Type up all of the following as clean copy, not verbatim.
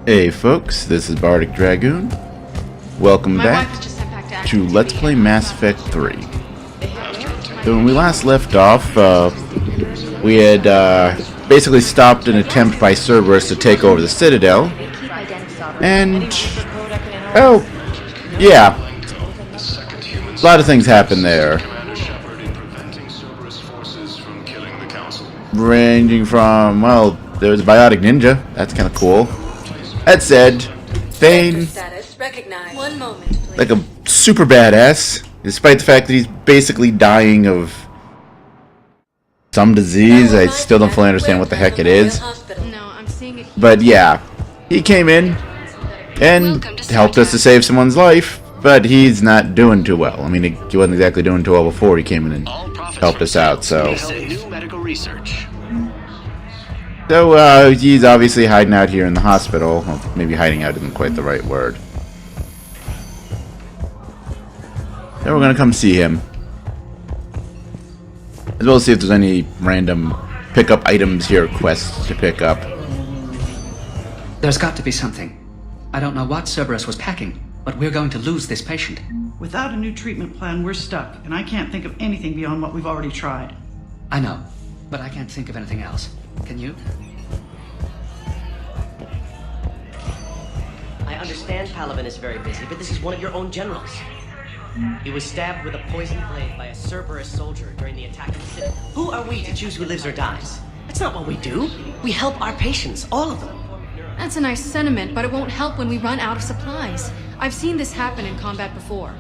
Hey folks, this is Bardic Dragoon. Welcome back to Let's Play Mass Effect 3. So when we last left off, we had basically stopped an attempt by Cerberus to take over the Citadel. And, oh, yeah, a lot of things happened there. Ranging from, well, there's a biotic ninja. That's kind of cool. That said, Thane, like a super badass, despite the fact that he's basically dying of some disease. I still don't fully understand what the heck it is. But yeah, he came in and helped us to save someone's life, but he's not doing too well. I mean, he wasn't exactly doing too well before he came in and helped us out, so... So, he's obviously hiding out here in the hospital. Well, maybe hiding out isn't quite the right word. Then we're gonna come see him. As well as see if there's any random pick-up items here, quests to pick up. There's got to be something. I don't know what Cerberus was packing, but we're going to lose this patient. Without a new treatment plan, we're stuck, and I can't think of anything beyond what we've already tried. I know, but I can't think of anything else. Can you? I understand Palaven is very busy, but this is one of your own generals. He was stabbed with a poisoned blade by a Cerberus soldier during the attack of the Citadel. Who are we to choose who lives or dies? That's not what we do. We help our patients, all of them. That's a nice sentiment, but it won't help when we run out of supplies. I've seen this happen in combat before.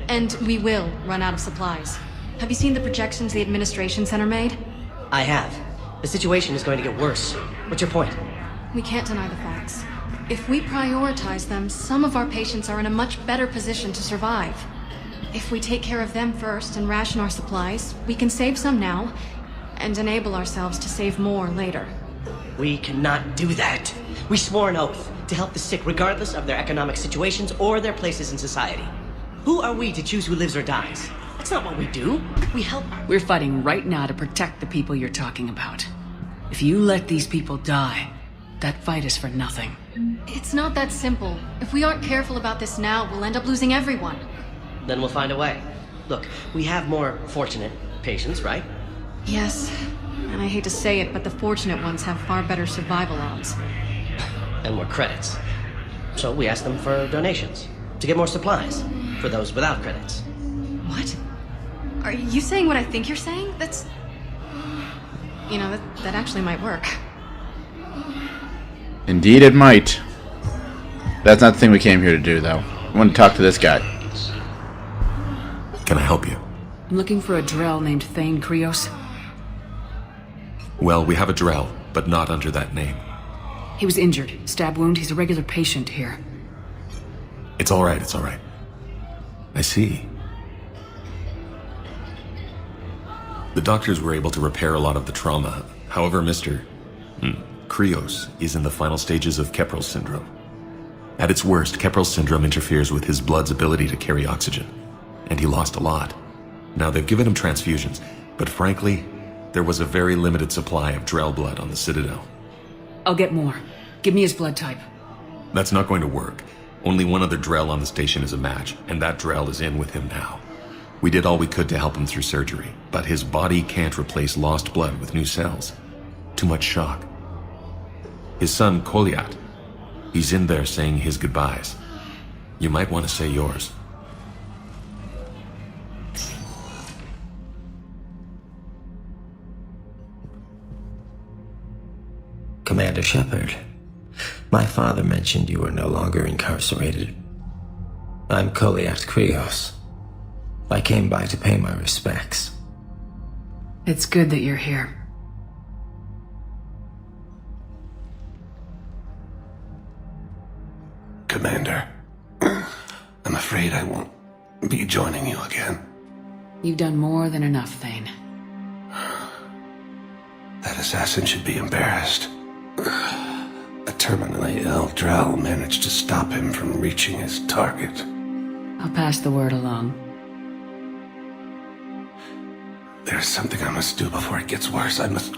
And we will run out of supplies. Have you seen the projections the Administration Center made? I have. The situation is going to get worse. What's your point? We can't deny the facts. If we prioritize them, some of our patients are in a much better position to survive. If we take care of them first and ration our supplies, we can save some now, and enable ourselves to save more later. We cannot do that. We swore an oath to help the sick regardless of their economic situations or their places in society. Who are we to choose who lives or dies? That's not what we do. We help... We're fighting right now to protect the people you're talking about. If you let these people die, that fight is for nothing. It's not that simple. If we aren't careful about this now, we'll end up losing everyone. Then we'll find a way. Look, we have more fortunate patients, right? Yes, and I hate to say it, but the fortunate ones have far better survival odds. And more credits. So we ask them for donations, to get more supplies, for those without credits. What? Are you saying what I think you're saying? That's... You know, that actually might work. Indeed it might. That's not the thing we came here to do, though. I want to talk to this guy. Can I help you? I'm looking for a Drell named Thane Krios. Well, we have a Drell, but not under that name. He was injured. Stab wound. He's a regular patient here. It's alright, it's alright. I see. The doctors were able to repair a lot of the trauma. However, Mr. Krios is in the final stages of Keprel's syndrome. At its worst, Keprel's syndrome interferes with his blood's ability to carry oxygen, and he lost a lot. Now, they've given him transfusions, but frankly, there was a very limited supply of Drell blood on the Citadel. I'll get more. Give me his blood type. That's not going to work. Only one other Drell on the station is a match, and that Drell is in with him now. We did all we could to help him through surgery, but his body can't replace lost blood with new cells. Too much shock. His son, Koliat, he's in there saying his goodbyes. You might want to say yours. Commander Shepard, my father mentioned you were no longer incarcerated. I'm Koliat Krios. I came by to pay my respects. It's good that you're here. Commander, I'm afraid I won't be joining you again. You've done more than enough, Thane. That assassin should be embarrassed. A terminally ill Drell managed to stop him from reaching his target. I'll pass the word along. There's something I must do before it gets worse. I must...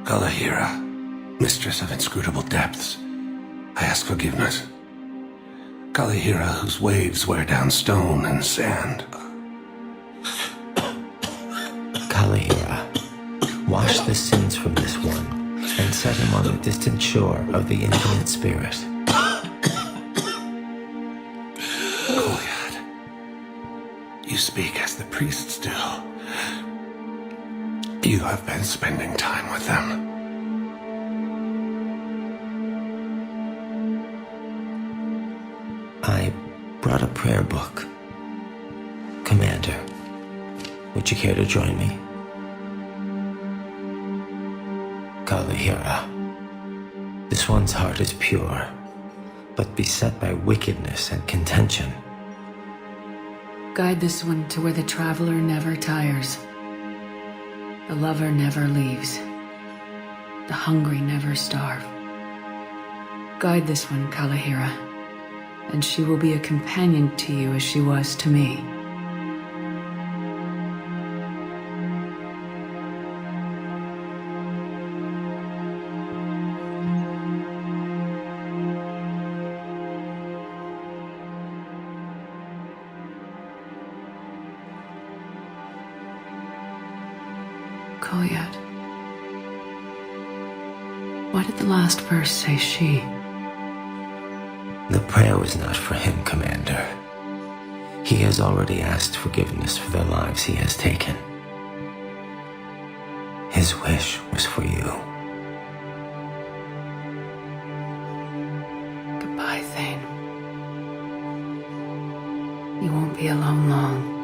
Kalahira, mistress of inscrutable depths, I ask forgiveness. Kalahira, whose waves wear down stone and sand. Kalahira, wash the sins from this one, and set him on the distant shore of the infinite spirit. Kolyat, you speak as the priests do. You have been spending time with them. I brought a prayer book. Commander, would you care to join me? Kalahira, this one's heart is pure, but beset by wickedness and contention. Guide this one to where the traveler never tires. The lover never leaves. The hungry never starve. Guide this one, Kalahira, and she will be a companion to you as she was to me. Kolyat. Why did the last verse say she? The prayer was not for him, Commander. He has already asked forgiveness for the lives he has taken. His wish was for you. Goodbye, Thane. You won't be alone long.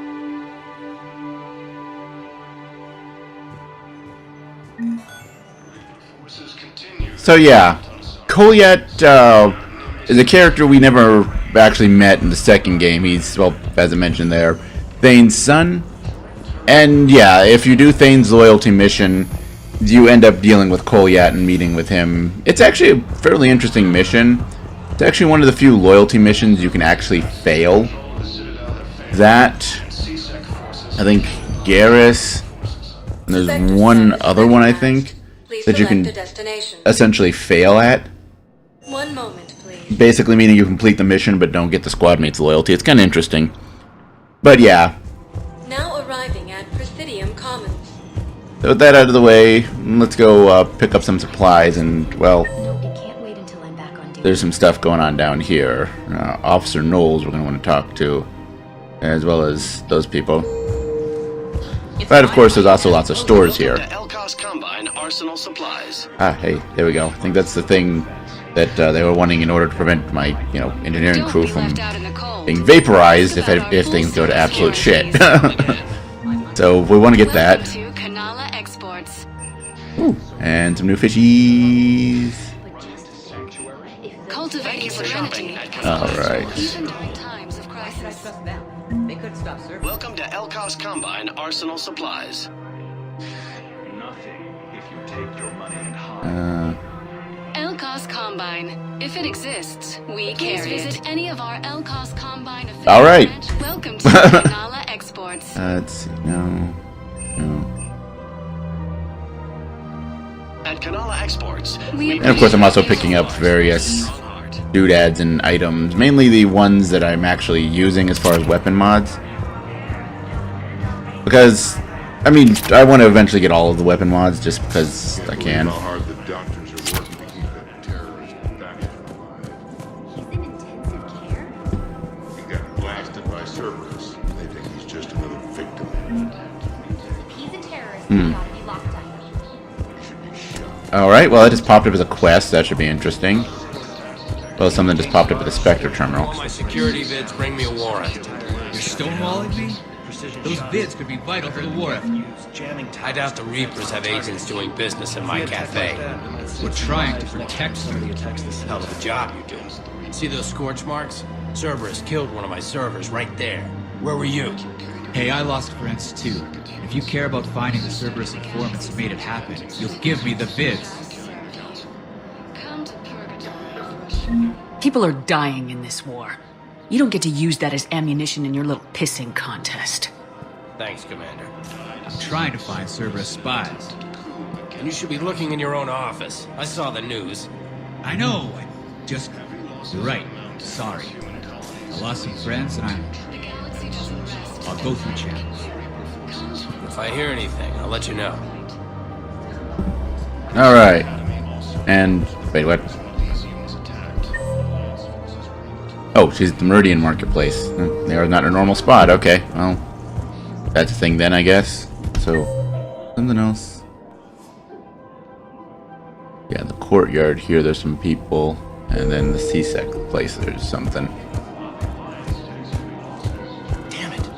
So yeah, Kolyat is a character we never actually met in the second game. He's, well, as I mentioned there, Thane's son. And yeah, if you do Thane's loyalty mission, you end up dealing with Kolyat and meeting with him. It's actually a fairly interesting mission. It's actually one of the few loyalty missions you can actually fail. That, I think, Garrus, and there's one other one, I think, that you can essentially fail at. 1 moment, please. Basically meaning you complete the mission but don't get the squad mate's loyalty. It's kind of interesting. But yeah. Now arriving at Presidium Commons. So with that out of the way, let's go pick up some supplies and, well, No, it can't wait until I'm back on duty. there's some stuff going on down here. Officer Knowles we're going to want to talk to, as well as those people. But of course there's also lots of stores here. Combine Arsenal supplies. Ah, hey, there we go. I think that's the thing that they were wanting in order to prevent my, engineering crew from being vaporized if things go to absolute shit. So we want to get that. Ooh, and some new fishies. Cultivate serenity. Alright. They could stop serving. Welcome to Elkos Combine Arsenal supplies. Elkos Combine. If it exists, we carry it. Visit any of our Elkos Combine affiliate. All right. Welcome to Kanala Exports. Let's see. No. At Kanala Exports, And of course, I'm also picking up various doodads and items, mainly the ones that I'm actually using as far as weapon mods. Because, I mean, I want to eventually get all of the weapon mods just because I can. How hard the doctors are working to keep that terrorist back alive. He's in intensive care? He got blasted by Cerberus. They think he's just another victim. If he's a terrorist, he's gotta be locked up. He should be shot. Alright, well, that just popped up as a quest. That should be interesting. Well, something just popped up at the Spectre terminal. All my security vids bring me a warrant. You're stonewalling me? Those vids could be vital for the war effort. I doubt the Reapers have agents doing business in my cafe. We're trying to protect you. Hell of a job you do. See those scorch marks? Cerberus killed one of my servers right there. Where were you? Hey, I lost friends too. If you care about finding the Cerberus informants who made it happen, you'll give me the vids. People are dying in this war. You don't get to use that as ammunition in your little pissing contest. Thanks, Commander. I'm trying to find Cerberus spies. And you should be looking in your own office. I saw the news. I know. You're right. Sorry. I lost some friends, and I'll go through channels. If I hear anything, I'll let you know. Alright. And, wait, what? Oh, she's at the Meridian Marketplace. They are not in a normal spot. Okay, well, that's a thing then, I guess. So, something else. Yeah, the courtyard here, there's some people. And then the C-Sec place, there's something. Damn it.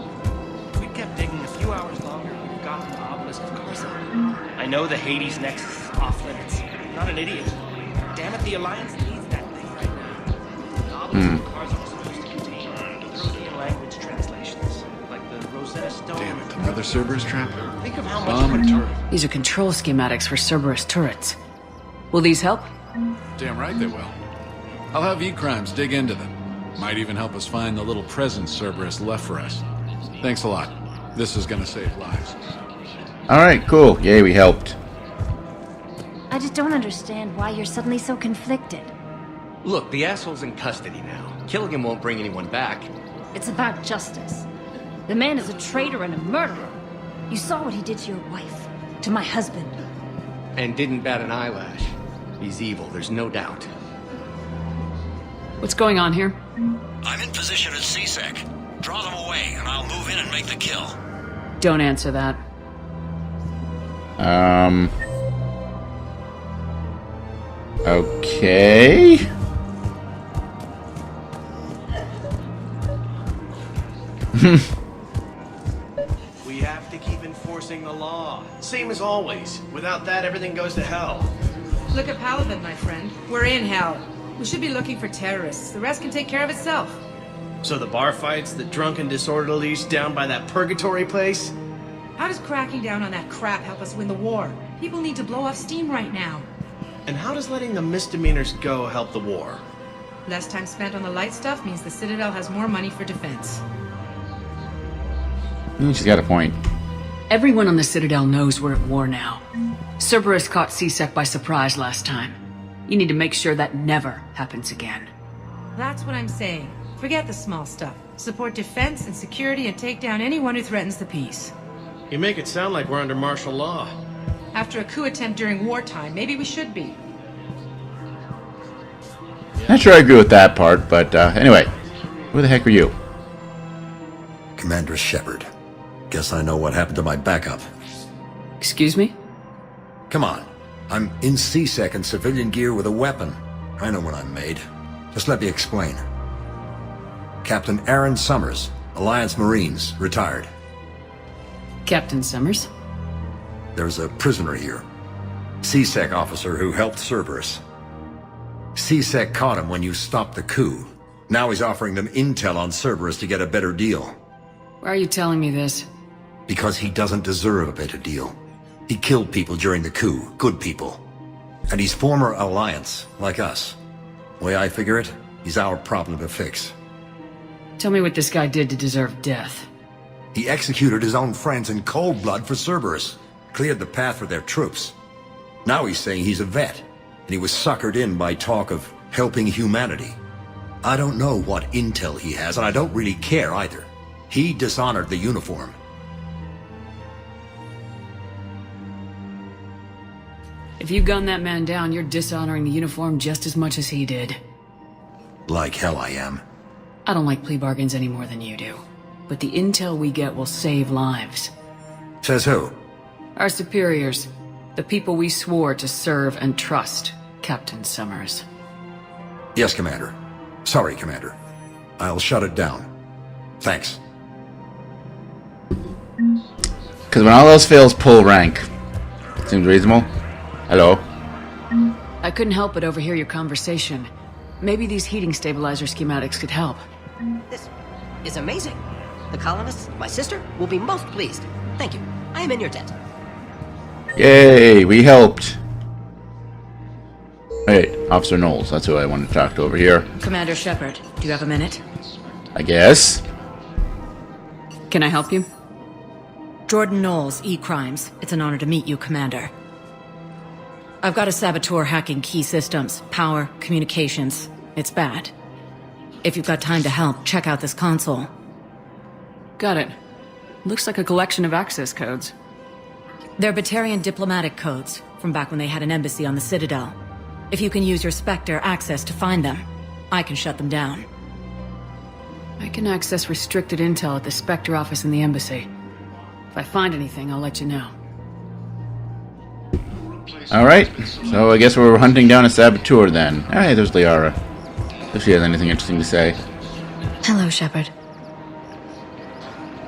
If we'd kept digging a few hours longer, we'd have gotten the obelisk of Coruscant. I know the Hades nexus is off limits. I'm not an idiot. Damn it, the Alliance needs that thing right now. The obelisk of Coruscant was supposed to contain European language translations, like the Rosetta Stone. Damn it, another Cerberus trap? Think of how much... Bomb and turret. These are control schematics for Cerberus turrets. Will these help? Damn right they will. I'll have E-Crimes dig into them. Might even help us find the little presents Cerberus left for us. Thanks a lot. This is gonna save lives. Alright, cool. Yay, we helped. I just don't understand why you're suddenly so conflicted. Look, the asshole's in custody now. Killing him won't bring anyone back. It's about justice. The man is a traitor and a murderer. You saw what he did to your wife, to my husband. And didn't bat an eyelash. He's evil, there's no doubt. What's going on here? I'm in position at C-Sec. Draw them away, and I'll move in and make the kill. Don't answer that. Okay. We have to keep enforcing the law. Same as always. Without that, everything goes to hell. Look at Paladin, my friend. We're in hell. We should be looking for terrorists. The rest can take care of itself. So the bar fights, the drunken disorderlies down by that purgatory place? How does cracking down on that crap help us win the war? People need to blow off steam right now. And how does letting the misdemeanors go help the war? Less time spent on the light stuff means the Citadel has more money for defense. She's got a point. Everyone on the Citadel knows we're at war now. Cerberus caught C-Sec by surprise last time. You need to make sure that never happens again. That's what I'm saying. Forget the small stuff. Support defense and security and take down anyone who threatens the peace. You make it sound like we're under martial law. After a coup attempt during wartime, maybe we should be. Not sure I agree with that part, but anyway. Who the heck are you? Commander Shepard. Guess I know what happened to my backup. Excuse me? Come on. I'm in C-Sec in civilian gear with a weapon. I know what I'm made. Just let me explain. Captain Aaron Summers, Alliance Marines, retired. Captain Summers? There's a prisoner here. C-Sec officer who helped Cerberus. C-Sec caught him when you stopped the coup. Now he's offering them intel on Cerberus to get a better deal. Why are you telling me this? Because he doesn't deserve a better deal. He killed people during the coup, good people. And he's former Alliance, like us. Way I figure it, he's our problem to fix. Tell me what this guy did to deserve death. He executed his own friends in cold blood for Cerberus. Cleared the path for their troops. Now he's saying he's a vet, and he was suckered in by talk of helping humanity. I don't know what intel he has, and I don't really care either. He dishonored the uniform. If you gun that man down, you're dishonoring the uniform just as much as he did. Like hell I am. I don't like plea bargains any more than you do. But the intel we get will save lives. Says who? Our superiors. The people we swore to serve and trust, Captain Summers. Yes, Commander. Sorry, Commander. I'll shut it down. Thanks. Because when all else fails, pull rank. Seems reasonable. Hello? I couldn't help but overhear your conversation. Maybe these heating stabilizer schematics could help. This is amazing. The colonists, my sister, will be most pleased. Thank you. I am in your debt. Yay, we helped. Wait, Officer Knowles, that's who I wanted to talk to over here. Commander Shepard, do you have a minute? I guess. Can I help you? Jordan Knowles, E-Crimes. It's an honor to meet you, Commander. I've got a saboteur hacking key systems, power, communications. It's bad. If you've got time to help, check out this console. Got it. Looks like a collection of access codes. They're Batarian diplomatic codes, from back when they had an embassy on the Citadel. If you can use your Spectre access to find them, I can shut them down. I can access restricted intel at the Spectre office in the embassy. If I find anything, I'll let you know. Alright, so I guess we're hunting down a saboteur then. Hey, there's Liara. If she has anything interesting to say. Hello, Shepard.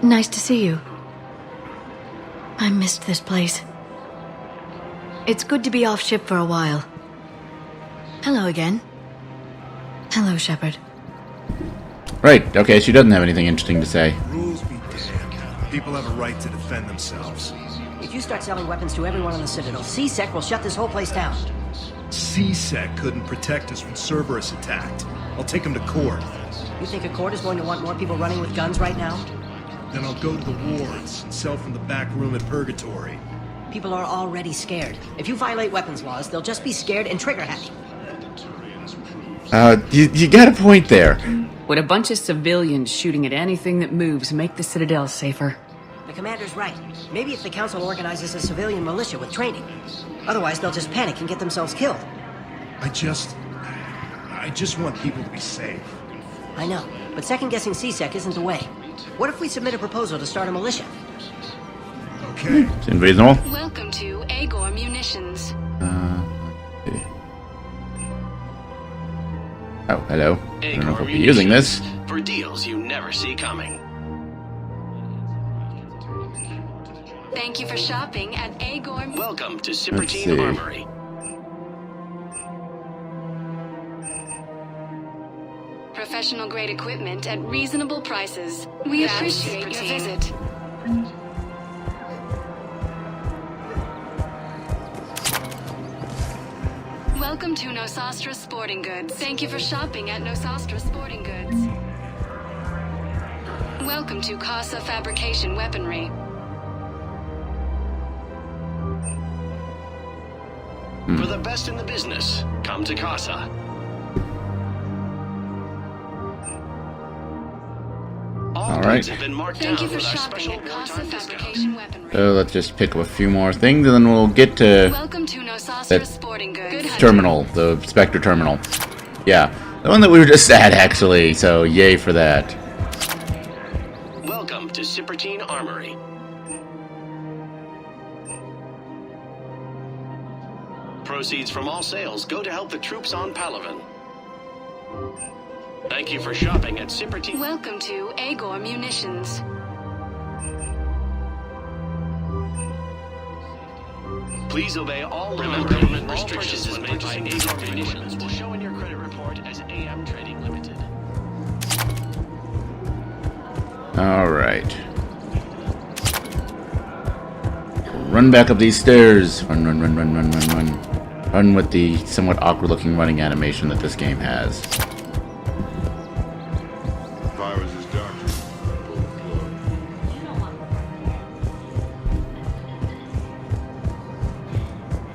Nice to see you. I missed this place. It's good to be off ship for a while. Hello again. Hello, Shepard. Right, okay, she doesn't have anything interesting to say. Rules be damned. People have a right to defend themselves. If you start selling weapons to everyone on the Citadel, C-Sec will shut this whole place down. C-Sec couldn't protect us when Cerberus attacked. I'll take him to court. You think a court is going to want more people running with guns right now? Then I'll go to the wards and sell from the back room at Purgatory. People are already scared. If you violate weapons laws, they'll just be scared and trigger happy. You got a point there. Would a bunch of civilians shooting at anything that moves make the Citadel safer? The commander's right. Maybe if the council organizes a civilian militia with training. Otherwise, they'll just panic and get themselves killed. I just want people to be safe. I know, but second-guessing C-Sec isn't the way. What if we submit a proposal to start a militia? Okay. Seems reasonable. Welcome to Agor Munitions. Let's see. Oh, hello. I don't know if we'll be using this. For deals you never see coming. Thank you for shopping at Agor. Welcome to Let's see. Cipartine Armory. Professional grade equipment at reasonable prices. We appreciate your visit. Welcome to Nosastra Sporting Goods. Thank you for shopping at Nosastra Sporting Goods. Welcome to Casa Fabrication Weaponry. For the best in the business, come to Casa. All right. Have been marked Thank down you for with our shopping special at Casa wartime discount. Fabrication Weaponry. So let's just pick up a few more things, and then we'll get to Welcome to Nosastra that Sporting Goods. Good hunting. terminal, the Spectre terminal. Yeah, the one that we were just at, actually. So yay for that. Welcome to Cipartine Armory. Proceeds from all sales go to help the troops on Palaven. Thank you for shopping at Cipartine. Welcome to Agor Munitions. Please obey all government restrictions when purchasing Agor munitions will show in your credit report as AM Trading Limited. All right. Run back up these stairs. Run, run, run, run, run, run, run. Run with the somewhat awkward-looking running animation that this game has.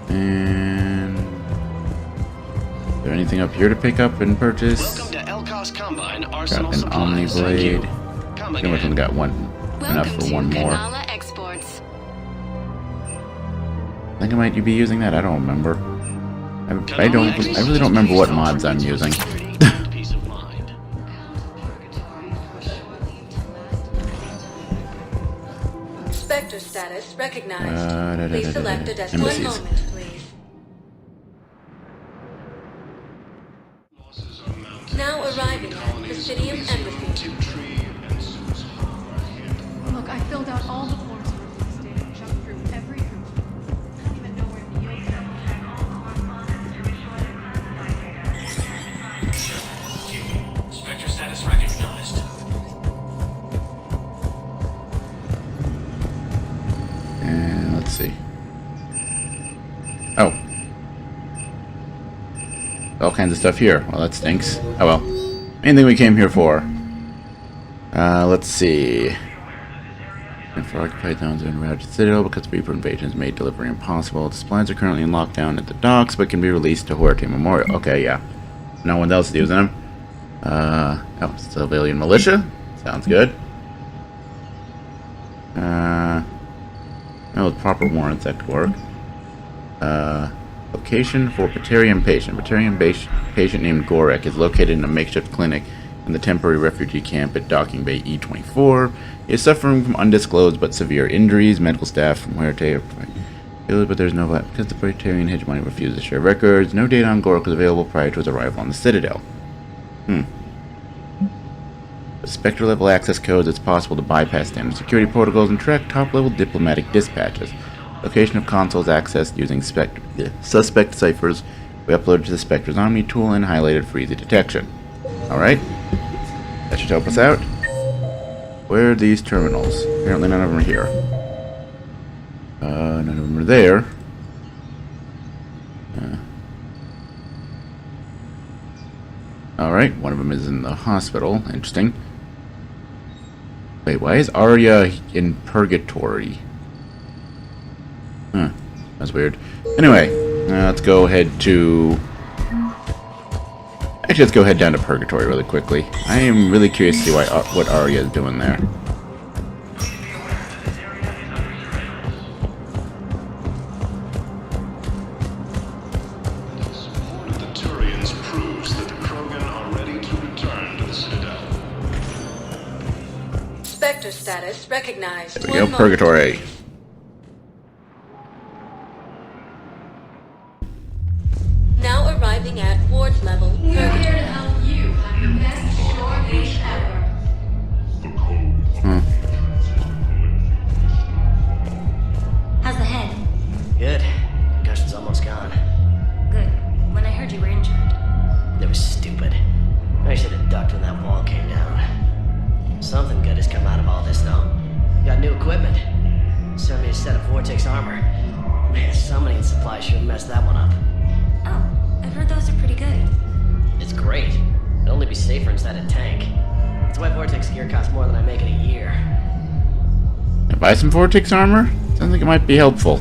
And is there anything up here to pick up and purchase? Welcome to Elkos Combine Got Arsenal an Omni Supplies. Thank you. Blade. Come I think again. we got one enough Welcome for to one more. Kanala Exports. I think I might be using that. I don't remember. I really don't remember what mods I'm using. Peace of mind. Spectre status recognized. Please select a desk. Embassies. 1 moment, please. Now arriving at Presidium Embassy. Look, I filled out all the forms for release date and jumped through every hoop. I don't even know where the yields are. Spectre status recognized. And let's see. Oh. All kinds of stuff here. Well, that stinks. Oh well. Anything we came here for. Let's see. And for occupied zones en route to Citadel because Reaper invasions made delivery impossible. The supplies are currently in lockdown at the docks, but can be released to Huerte Memorial. Okay, yeah. No one else is using them. Oh, civilian militia? Sounds good. With proper warrants that could work. Location for Batarian patient. Batarian patient named Gorek is located in a makeshift clinic in the temporary refugee camp at Docking Bay E24. He is suffering from undisclosed but severe injuries. Medical staff from Huerte are ill, but there's no because the Batarian hegemony refuses to share records. No data on Gorek was available prior to his arrival on the Citadel. With Spectre level access codes, it's possible to bypass standard security protocols and track top-level diplomatic dispatches. Location of consoles accessed using suspect ciphers. We uploaded to the Spectre's Omni tool and highlighted for easy detection. Alright. That should help us out. Where are these terminals? Apparently none of them are here. None of them are there. Alright, one of them is in the hospital. Interesting. Wait, why is Arya in purgatory? Huh, that's weird. Anyway, let's go ahead to... Actually, let's go head down to purgatory really quickly. I am really curious to see what Arya is doing there. Spectre status recognized. There we go, purgatory. Now arriving at ward level. We're here to help you have your best short leash ever. How's the head? Good. Concussion's almost gone. Good. When I heard you were injured. That was stupid. I should have ducked when that wall came down. Something good has come out of all this, though. Got new equipment. Sent me a set of Vortex armor. Man, summoning supplies sure messed that one up. Oh, I've heard those are pretty good. It's great. It'd only be safer inside a tank. That's why Vortex gear costs more than I make in a year. Buy some Vortex armor? Sounds like it might be helpful.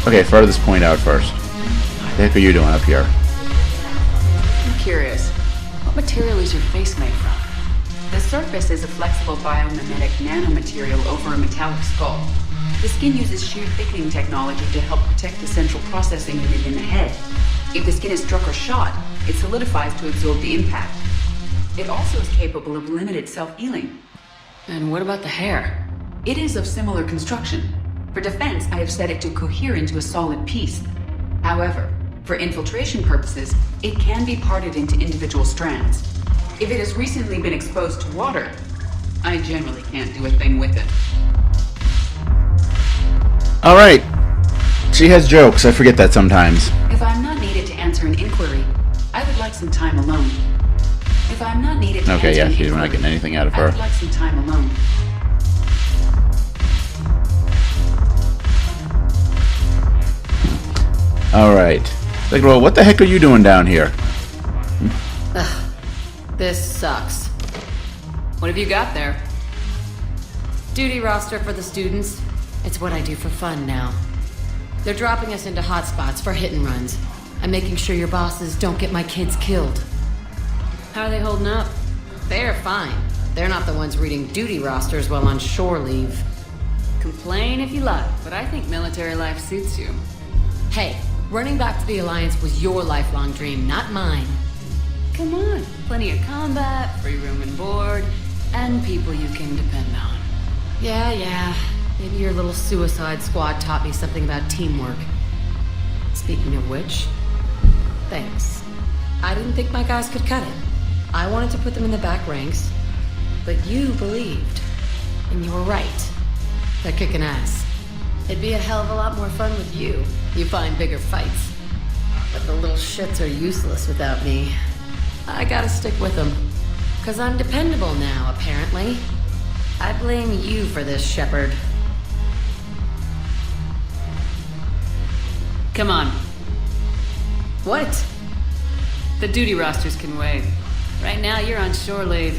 Okay, further this point out first. What the heck are you doing up here? I'm curious. What material is your face made from? The surface is a flexible biomimetic nanomaterial over a metallic skull. The skin uses shear thickening technology to help protect the central processing unit in the head. If the skin is struck or shot, it solidifies to absorb the impact. It also is capable of limited self-healing. And what about the hair? It is of similar construction. For defense, I have set it to cohere into a solid piece. However, for infiltration purposes, it can be parted into individual strands. If it has recently been exposed to water, I generally can't do a thing with it. Alright. She has jokes, I forget that sometimes. If I'm not needed to answer an inquiry, I would like some time alone. If I'm not needed to Okay, answer yeah, an she's inquiry, not getting anything out of I her. would like some time alone. Alright. Like, well, what the heck are you doing down here? Ugh, this sucks. What have you got there? Duty roster for the students. It's what I do for fun now. They're dropping us into hotspots for hit and runs. I'm making sure your bosses don't get my kids killed. How are they holding up? They're fine. They're not the ones reading duty rosters while on shore leave. Complain if you like, but I think military life suits you. Hey, running back to the Alliance was your lifelong dream, not mine. Come on, plenty of combat, free room and board, and people you can depend on. Yeah. Maybe your little suicide squad taught me something about teamwork. Speaking of which, thanks. I didn't think my guys could cut it. I wanted to put them in the back ranks, but you believed. And you were right. They're kicking ass. It'd be a hell of a lot more fun with you. You find bigger fights. But the little shits are useless without me. I gotta stick with them. 'Cause I'm dependable now, apparently. I blame you for this, Shepard. Come on. What? The duty rosters can wait. Right now, you're on shore leave.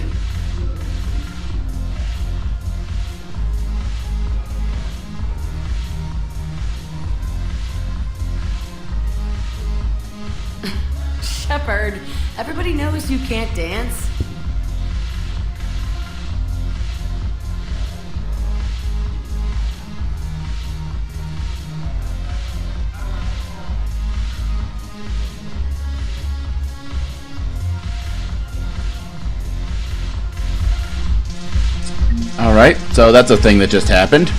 Shepard, everybody knows you can't dance. Alright, so that's a thing that just happened.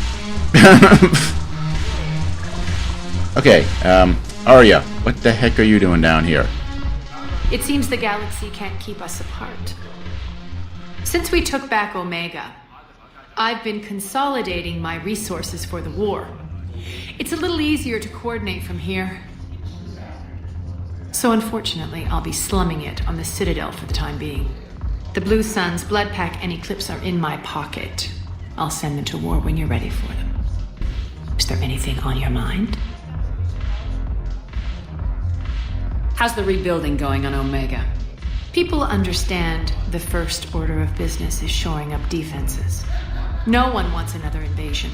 Okay, Arya, what the heck are you doing down here? It seems the galaxy can't keep us apart. Since we took back Omega, I've been consolidating my resources for the war. It's a little easier to coordinate from here. So unfortunately, I'll be slumming it on the Citadel for the time being. The Blue Suns, Blood Pack, and Eclipse are in my pocket. I'll send them to war when you're ready for them. Is there anything on your mind? How's the rebuilding going on Omega? People understand the first order of business is shoring up defenses. No one wants another invasion.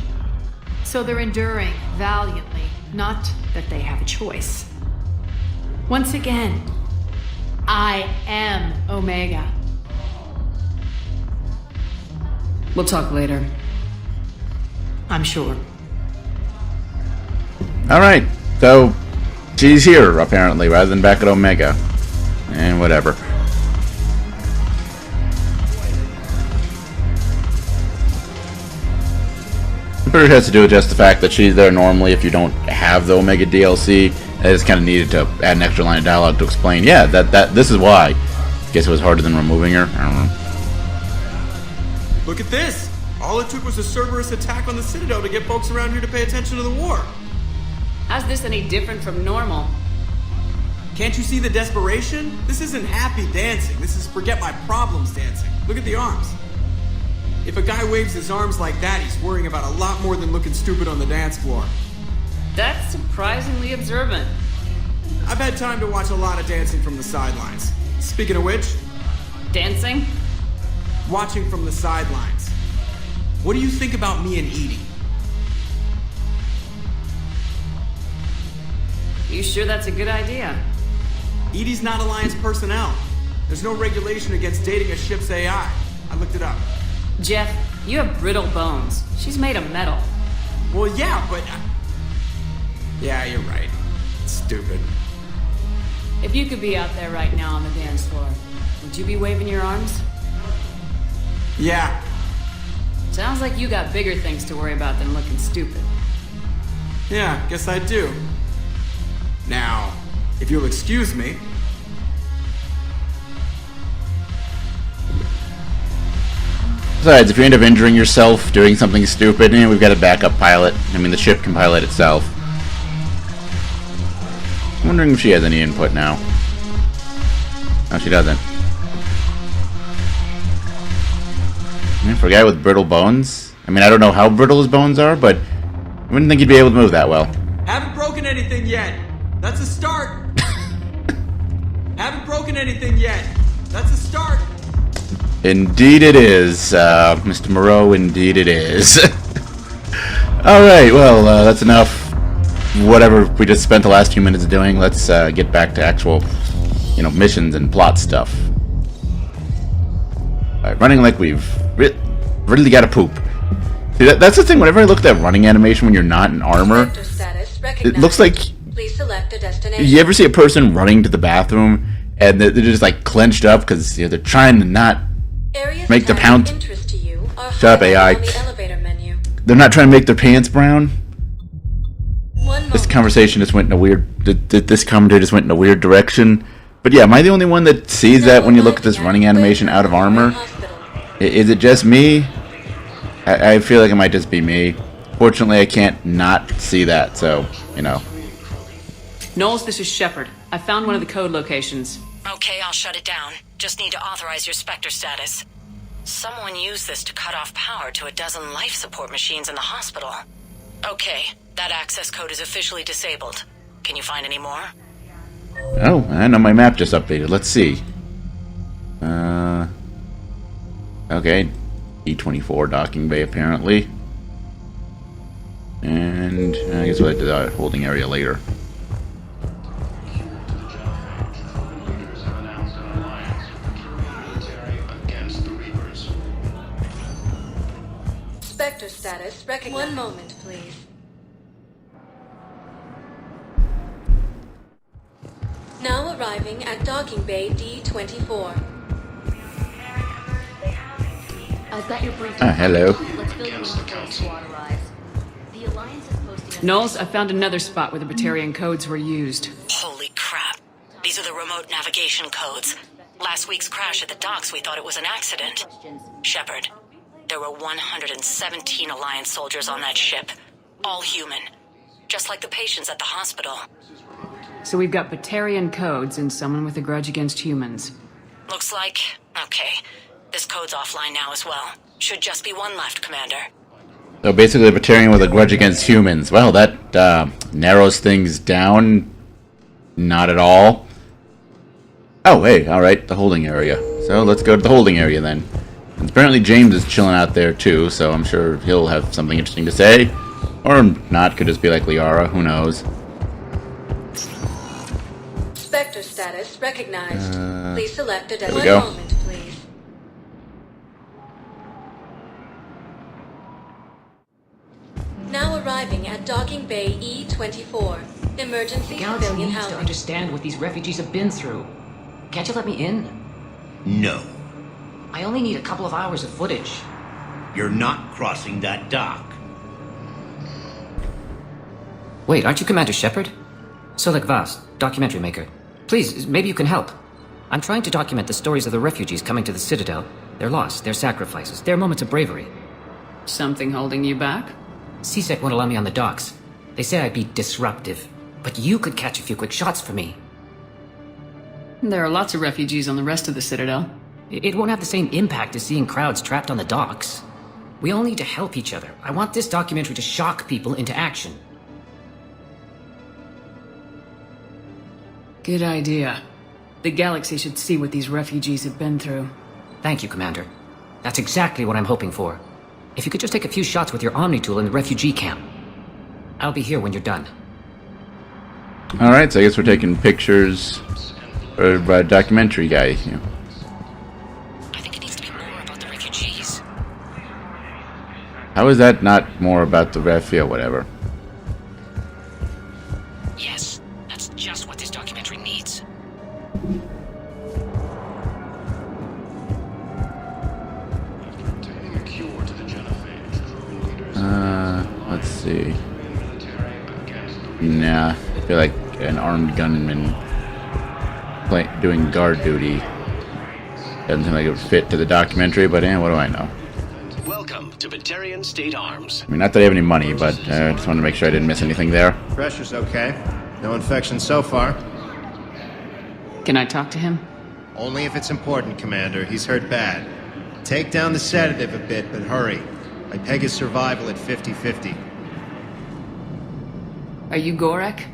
So they're enduring valiantly, not that they have a choice. Once again, I am Omega. We'll talk later. I'm sure. Alright, so she's here, apparently, rather than back at Omega. And whatever. I'm pretty sure it has to do with just the fact that she's there normally if you don't have the Omega DLC. I just kind of needed to add an extra line of dialogue to explain, yeah, this is why. Guess it was harder than removing her? I don't know. Look at this! All it took was a Cerberus attack on the Citadel to get folks around here to pay attention to the war. How's this any different from normal? Can't you see the desperation? This isn't happy dancing. This is forget my problems dancing. Look at the arms. If a guy waves his arms like that, he's worrying about a lot more than looking stupid on the dance floor. That's surprisingly observant. I've had time to watch a lot of dancing from the sidelines. Speaking of which... Dancing? Watching from the sidelines. What do you think about me and Edie? You sure that's a good idea? Edie's not Alliance personnel. There's no regulation against dating a ship's AI. I looked it up. Jeff, you have brittle bones. She's made of metal. Well, yeah, but... Yeah, you're right. It's stupid. If you could be out there right now on the dance floor, would you be waving your arms? Yeah. Sounds like you got bigger things to worry about than looking stupid. Yeah, guess I do. Now, if you'll excuse me... Besides, if you end up injuring yourself doing something stupid, we've got a backup pilot. I mean, the ship can pilot itself. I'm wondering if she has any input now. No, she doesn't. For a guy with brittle bones, I mean, I don't know how brittle his bones are, but I wouldn't think he'd be able to move that well. Haven't broken anything yet. That's a start. Haven't broken anything yet. That's a start. Indeed it is, Mr. Moreau, indeed it is. Alright, well, that's enough. Whatever we just spent the last few minutes doing, let's get back to actual, missions and plot stuff. Alright, running like we've really got to poop. See, that's the thing, whenever I look at that running animation when you're not in armor, it looks like... Please select a destination. You ever see a person running to the bathroom and they're just like clenched up because they're trying to not make their pants... Shut up, AI. They're not trying to make their pants brown. This conversation just went in a weird... This commentary just went in a weird direction. But yeah, am I the only one that sees that when you look at this running animation out of armor? Is it just me? I feel like it might just be me. Fortunately, I can't not see that, so, Knowles, this is Shepard. I found one of the code locations. Okay, I'll shut it down. Just need to authorize your Spectre status. Someone used this to cut off power to a dozen life support machines in the hospital. Okay, that access code is officially disabled. Can you find any more? Oh, I know my map just updated. Let's see. Okay. E24 docking bay, apparently. And I guess we'll head to the holding area later. Spectre status recognized. One moment, please. Now arriving at docking bay D24. I've got your briefing. Hello. Let's fill you in before the squad arrives. The Alliance is posting a... Knowles, I found another spot where the Batarian codes were used. Holy crap. These are the remote navigation codes. Last week's crash at the docks, we thought it was an accident. Shepard, there were 117 Alliance soldiers on that ship. All human. Just like the patients at the hospital. So we've got Batarian codes and someone with a grudge against humans. Looks like... Okay. This code's offline now as well. Should just be one left, Commander. So basically, a Batarian with a grudge against humans. Well, that narrows things down. Not at all. Oh, hey, alright, the holding area. So let's go to the holding area then. And apparently James is chilling out there too, so I'm sure he'll have something interesting to say. Or not, could just be like Liara, who knows. Spectre status recognized. Please select a there we one go. moment, please. Now arriving at docking bay E24. Emergency The galaxy civilian needs to housing. understand what these refugees have been through. Can't you let me in? No. I only need a couple of hours of footage. You're not crossing that dock. Wait, aren't you Commander Shepard? Solek Vaz, documentary maker. Please, maybe you can help. I'm trying to document the stories of the refugees coming to the Citadel. Their loss, their sacrifices, their moments of bravery. Something holding you back? CSEC won't allow me on the docks. They say I'd be disruptive. But you could catch a few quick shots for me. There are lots of refugees on the rest of the Citadel. It won't have the same impact as seeing crowds trapped on the docks. We all need to help each other. I want this documentary to shock people into action. Good idea. The galaxy should see what these refugees have been through. Thank you, Commander. That's exactly what I'm hoping for. If you could just take a few shots with your Omni tool in the refugee camp. I'll be here when you're done. Alright, so I guess we're taking pictures for a documentary guy. You know. I think it needs to be more about the refugees. How is that not more about the ref? Yeah, whatever. Yes, that's just what this documentary needs. Let's see. Nah, I feel like an armed gunman doing guard duty doesn't seem like it would fit to the documentary, but what do I know? Welcome to Batarian State Arms. I mean, not that I have any money, but I just wanted to make sure I didn't miss anything there. Pressure's okay. No infection so far. Can I talk to him? Only if it's important, Commander. He's hurt bad. Take down the sedative a bit, but hurry. I peg his survival at 50-50. Are you Gorek?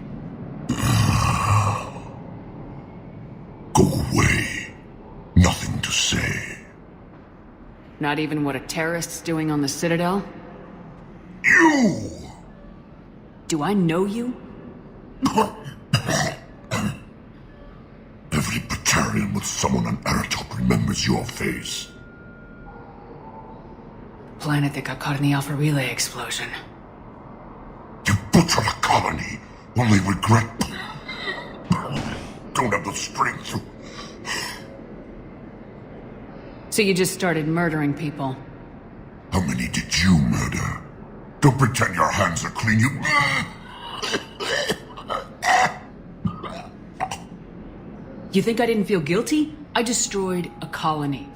Go away. Nothing to say. Not even what a terrorist's doing on the Citadel? You! Do I know you? Every Batarian with someone on Aratok remembers your face. Planet that got caught in the Alpha Relay explosion. You butchered a colony, only regret. Don't have the strength to... So you just started murdering people? How many did you murder? Don't pretend your hands are clean, you... You think I didn't feel guilty? I destroyed a colony.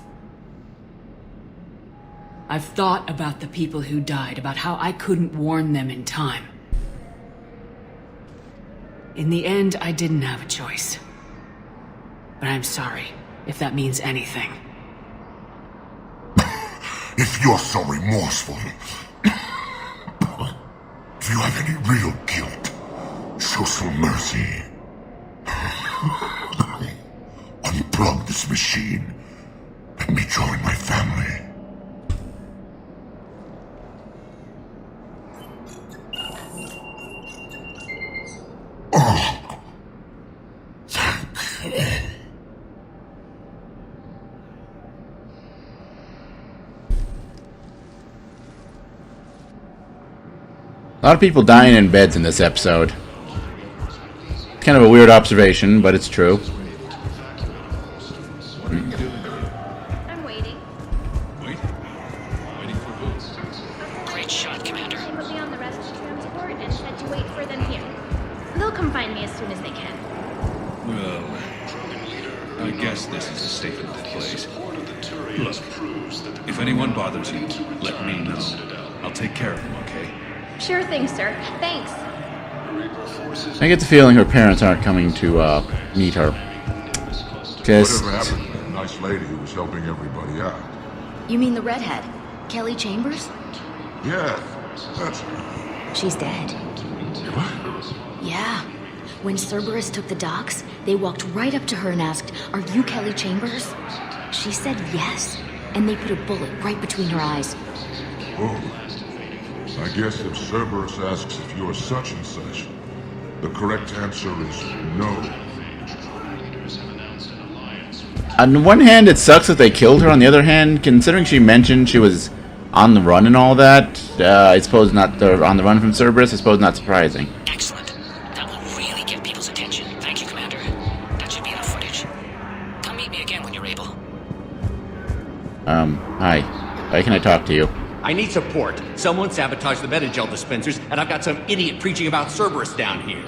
I've thought about the people who died, about how I couldn't warn them in time. In the end, I didn't have a choice. But I'm sorry, if that means anything. If you're so remorseful, if you have any real guilt, show for mercy. Unplug this machine. Let me join my family. Oh. Thank you. A lot of people dying in beds in this episode. Kind of a weird observation, but it's true. I'm waiting. Waiting for who? Great shot, Commander. They put me on the rescue transport and said to wait for them here. They'll come find me as soon as they can. Well, I guess this is a safe enough place. Look, if anyone bothers you, let me know. I'll take care of them, okay? Sure thing, sir. Thanks. I get the feeling her parents aren't coming to meet her. Just Whatever happened to that nice lady who was helping everybody out? You mean the redhead? Kelly Chambers? Yeah, that's her. She's dead. What? Yeah. When Cerberus took the docks, they walked right up to her and asked, "Are you Kelly Chambers?" She said yes, and they put a bullet right between her eyes. Oh. I guess if Cerberus asks if you're such and such, the correct answer is no. on the one hand, it sucks that they killed her. On the other hand, considering she mentioned she was on the run and all that, I suppose not. On the run from Cerberus, I suppose not surprising. Excellent. That will really get people's attention. Thank you, Commander. That should be enough footage. Come meet me again when you're able. Hi. Why can I talk to you? I need support. Someone sabotaged the Medi-Gel dispensers, and I've got some idiot preaching about Cerberus down here.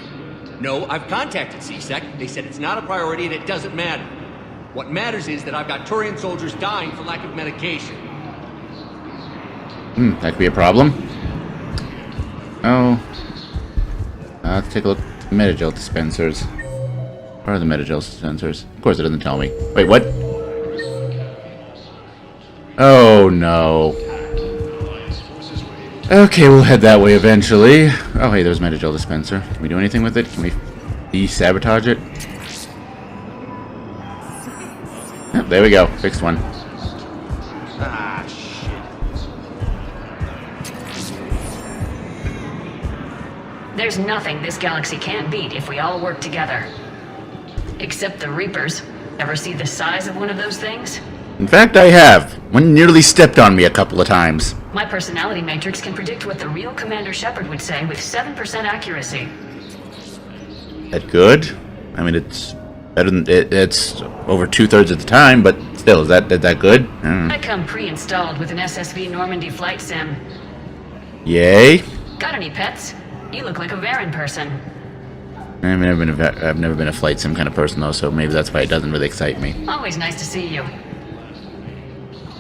No, I've contacted CSEC. They said it's not a priority and it doesn't matter. What matters is that I've got Turian soldiers dying for lack of medication. That could be a problem. Oh. Let's take a look at the Medi-Gel dispensers. Where are the Medi-Gel dispensers? Of course it doesn't tell me. Wait, what? Oh, no. Okay, we'll head that way eventually. Oh, hey, there's a Medi-Gel dispenser. Can we do anything with it? Can we de-sabotage it? Yep, there we go. Fixed one. Ah, shit. There's nothing this galaxy can't beat if we all work together. Except the Reapers. Ever see the size of one of those things? In fact, I have. One nearly stepped on me a couple of times. My personality matrix can predict what the real Commander Shepard would say with 7% accuracy. That good? I mean, it's better than it's over 2/3 of the time, but still, is that good? I come pre-installed with an SSV Normandy flight sim. Yay! Got any pets? You look like a Varen person. I've never been a flight sim kind of person though, so maybe that's why it doesn't really excite me. Always nice to see you.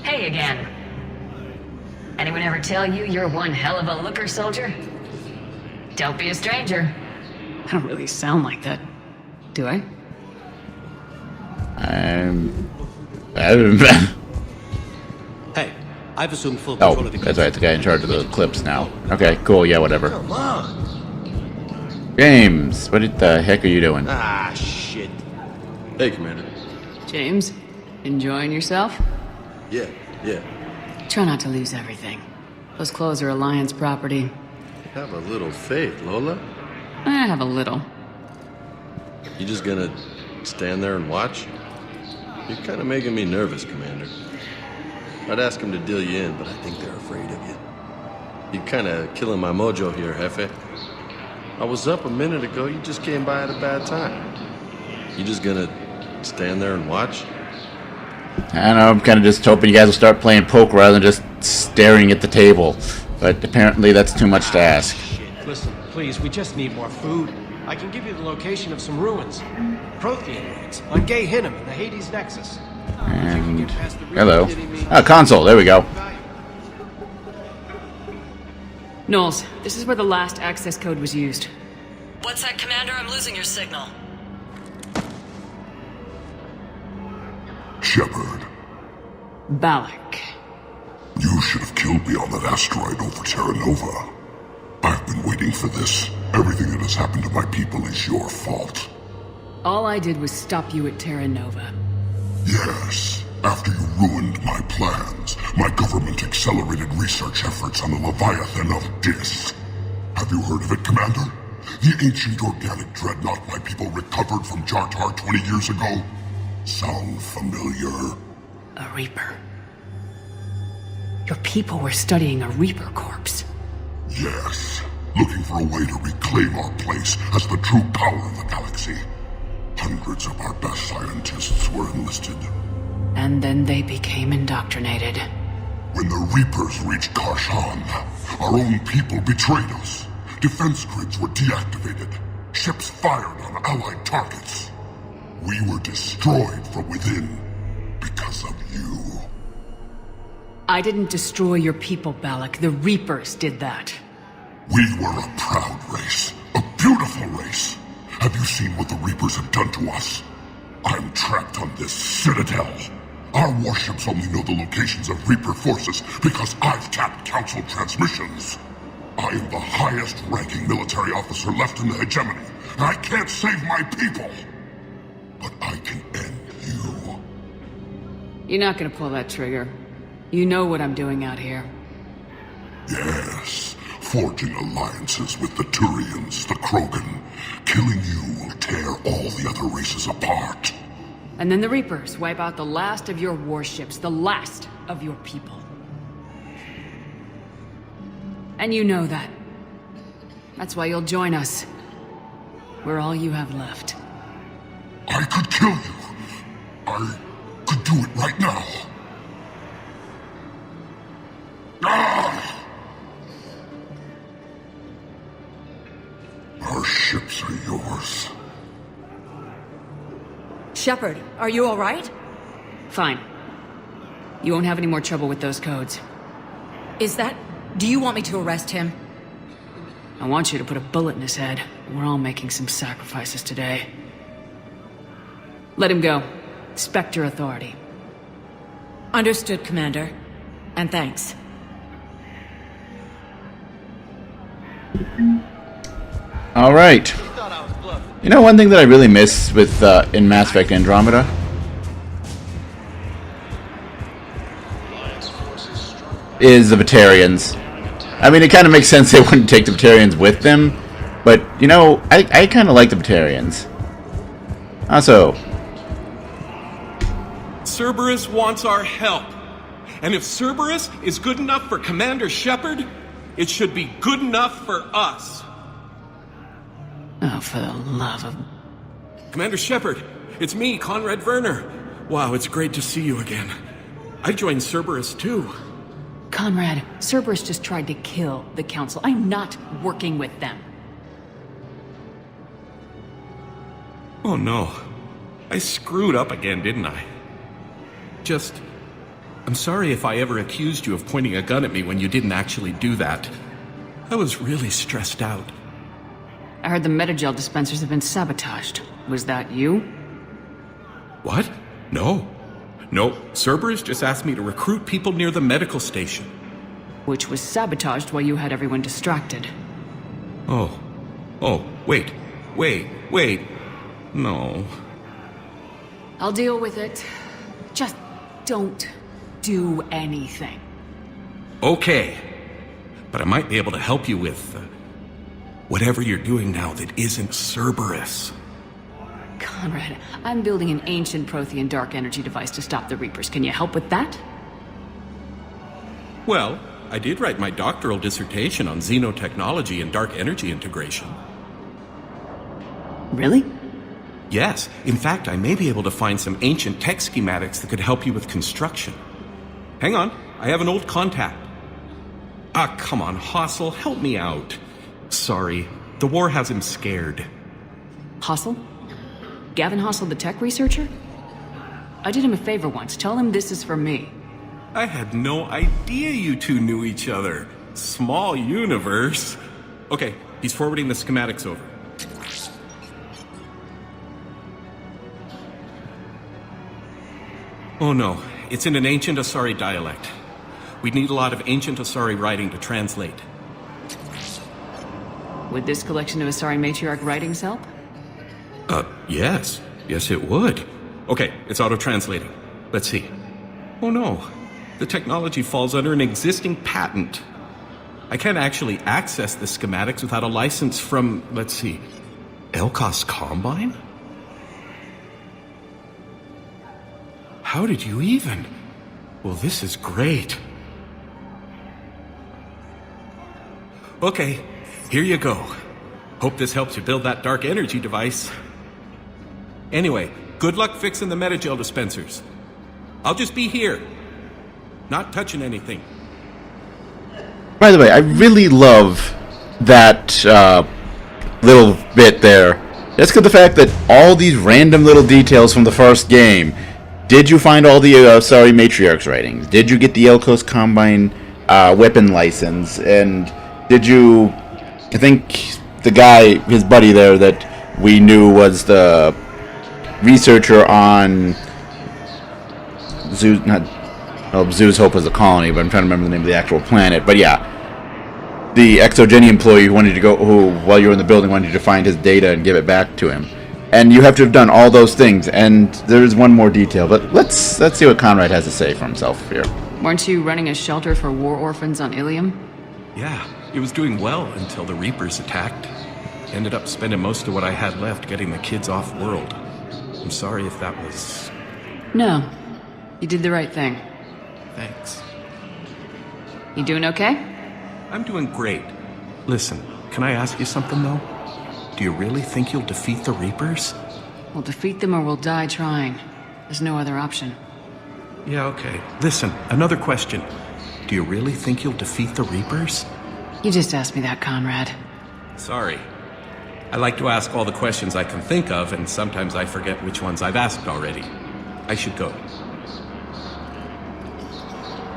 Hey again. Anyone ever tell you you're one hell of a looker, soldier? Don't be a stranger. I don't really sound like that, do I? Hey, I've assumed full control of the that's right, the guy in charge of the clips now. Okay, cool, yeah, whatever. Come on. James, what the heck are you doing? Ah, shit. Hey, Commander. James, enjoying yourself? Yeah. Try not to lose everything. Those clothes are Alliance property. Have a little faith, Lola. I have a little. You just gonna stand there and watch? You're kind of making me nervous, Commander. I'd ask them to deal you in, but I think they're afraid of you. You're kind of killing my mojo here, Jefe. I was up a minute ago, you just came by at a bad time. You just gonna stand there and watch? I don't know, I'm kind of just hoping you guys will start playing poker rather than just staring at the table. But apparently that's too much to ask. Shit. Listen, please, we just need more food. I can give you the location of some ruins. Prothean ruins on Gay Hinnom in the Hades Nexus. And hello. Ah, console, there we go. Knowles, this is where the last access code was used. What's that, Commander? I'm losing your signal. Shepard. Balak. You should have killed me on that asteroid over Terra Nova. I've been waiting for this. Everything that has happened to my people is your fault. All I did was stop you at Terra Nova. Yes. After you ruined my plans, my government accelerated research efforts on the Leviathan of Dis. Have you heard of it, Commander? The ancient organic dreadnought my people recovered from Jartar 20 years ago? Sound familiar? A Reaper. Your people were studying a Reaper corpse. Yes. Looking for a way to reclaim our place as the true power of the galaxy. Hundreds of our best scientists were enlisted. And then they became indoctrinated. When the Reapers reached Karshan, our own people betrayed us. Defense grids were deactivated. Ships fired on Allied targets. We were destroyed from within because of you. I didn't destroy your people, Balak. The Reapers did that. We were a proud race. A beautiful race. Have you seen what the Reapers have done to us? I'm trapped on this Citadel. Our warships only know the locations of Reaper forces because I've tapped Council transmissions. I am the highest-ranking military officer left in the hegemony, and I can't save my people. But I can end you. You're not gonna pull that trigger. You know what I'm doing out here. Yes, forging alliances with the Turians, the Krogan. Killing you will tear all the other races apart. And then the Reapers wipe out the last of your warships, the last of your people. And you know that. That's why you'll join us. We're all you have left. I could kill you. I could do it right now. Ah! Our ships are yours. Shepard, are you all right? Fine. You won't have any more trouble with those codes. Is that... Do you want me to arrest him? I want you to put a bullet in his head. We're all making some sacrifices today. Let him go. Spectre authority. Understood, Commander. And thanks. All right. You know, one thing that I really miss with in Mass Effect Andromeda is the Batarians. I mean, it kind of makes sense they wouldn't take the Batarians with them, but you know, I kind of like the Batarians. Also, Cerberus wants our help, and if Cerberus is good enough for Commander Shepard, it should be good enough for us. Oh, for the love of... Commander Shepard, it's me, Conrad Werner. Wow, it's great to see you again. I joined Cerberus too. Conrad, Cerberus just tried to kill the Council. I'm not working with them. Oh no. I screwed up again, didn't I? I'm sorry if I ever accused you of pointing a gun at me when you didn't actually do that. I was really stressed out. I heard the Medi-Gel dispensers have been sabotaged. Was that you? What? No. No, Cerberus just asked me to recruit people near the medical station. Which was sabotaged while you had everyone distracted. Oh, wait. No. I'll deal with it. Just don't do anything. Okay. But I might be able to help you with whatever you're doing now that isn't Cerberus. Conrad, I'm building an ancient Prothean dark energy device to stop the Reapers. Can you help with that? Well, I did write my doctoral dissertation on xenotechnology and dark energy integration. Really? Yes. In fact, I may be able to find some ancient tech schematics that could help you with construction. Hang on, I have an old contact. Ah, come on, Hossel, help me out. Sorry, the war has him scared. Hossel? Gavin Hossel, the tech researcher? I did him a favor once. Tell him this is for me. I had no idea you two knew each other. Small universe. Okay, he's forwarding the schematics over. Oh no, it's in an ancient Asari dialect. We'd need a lot of ancient Asari writing to translate. Would this collection of Asari matriarch writings help? Yes. Yes, it would. Okay, it's auto-translating. Let's see. Oh no. The technology falls under an existing patent. I can't actually access the schematics without a license from, let's see, Elkos Combine? How did you even? Well, this is great. Okay, here you go. Hope this helps you build that dark energy device. Anyway, good luck fixing the Medi-Gel dispensers. I'll just be here. Not touching anything. By the way, I really love that little bit there. That's good, the fact that all these random little details from the first game. Did you find all the Asari Matriarch's writings? Did you get the Elkos Combine weapon license? And did you... I think the guy, his buddy there that we knew was the researcher on Zeus... Zeus Hope was the colony, but I'm trying to remember the name of the actual planet. But yeah, the Exogeny employee who wanted to go, who while you were in the building wanted you to find his data and give it back to him. And you have to have done all those things. And there's one more detail, but let's see what Conrad has to say for himself here. Weren't you running a shelter for war orphans on Ilium? Yeah, it was doing well until the Reapers attacked. Ended up spending most of what I had left getting the kids off-world. I'm sorry if that was... No, you did the right thing. Thanks. You doing okay? I'm doing great. Listen, can I ask you something, though? Do you really think you'll defeat the Reapers? We'll defeat them or we'll die trying. There's no other option. Yeah, okay. Listen, another question. Do you really think you'll defeat the Reapers? You just asked me that, Conrad. Sorry. I like to ask all the questions I can think of, and sometimes I forget which ones I've asked already. I should go.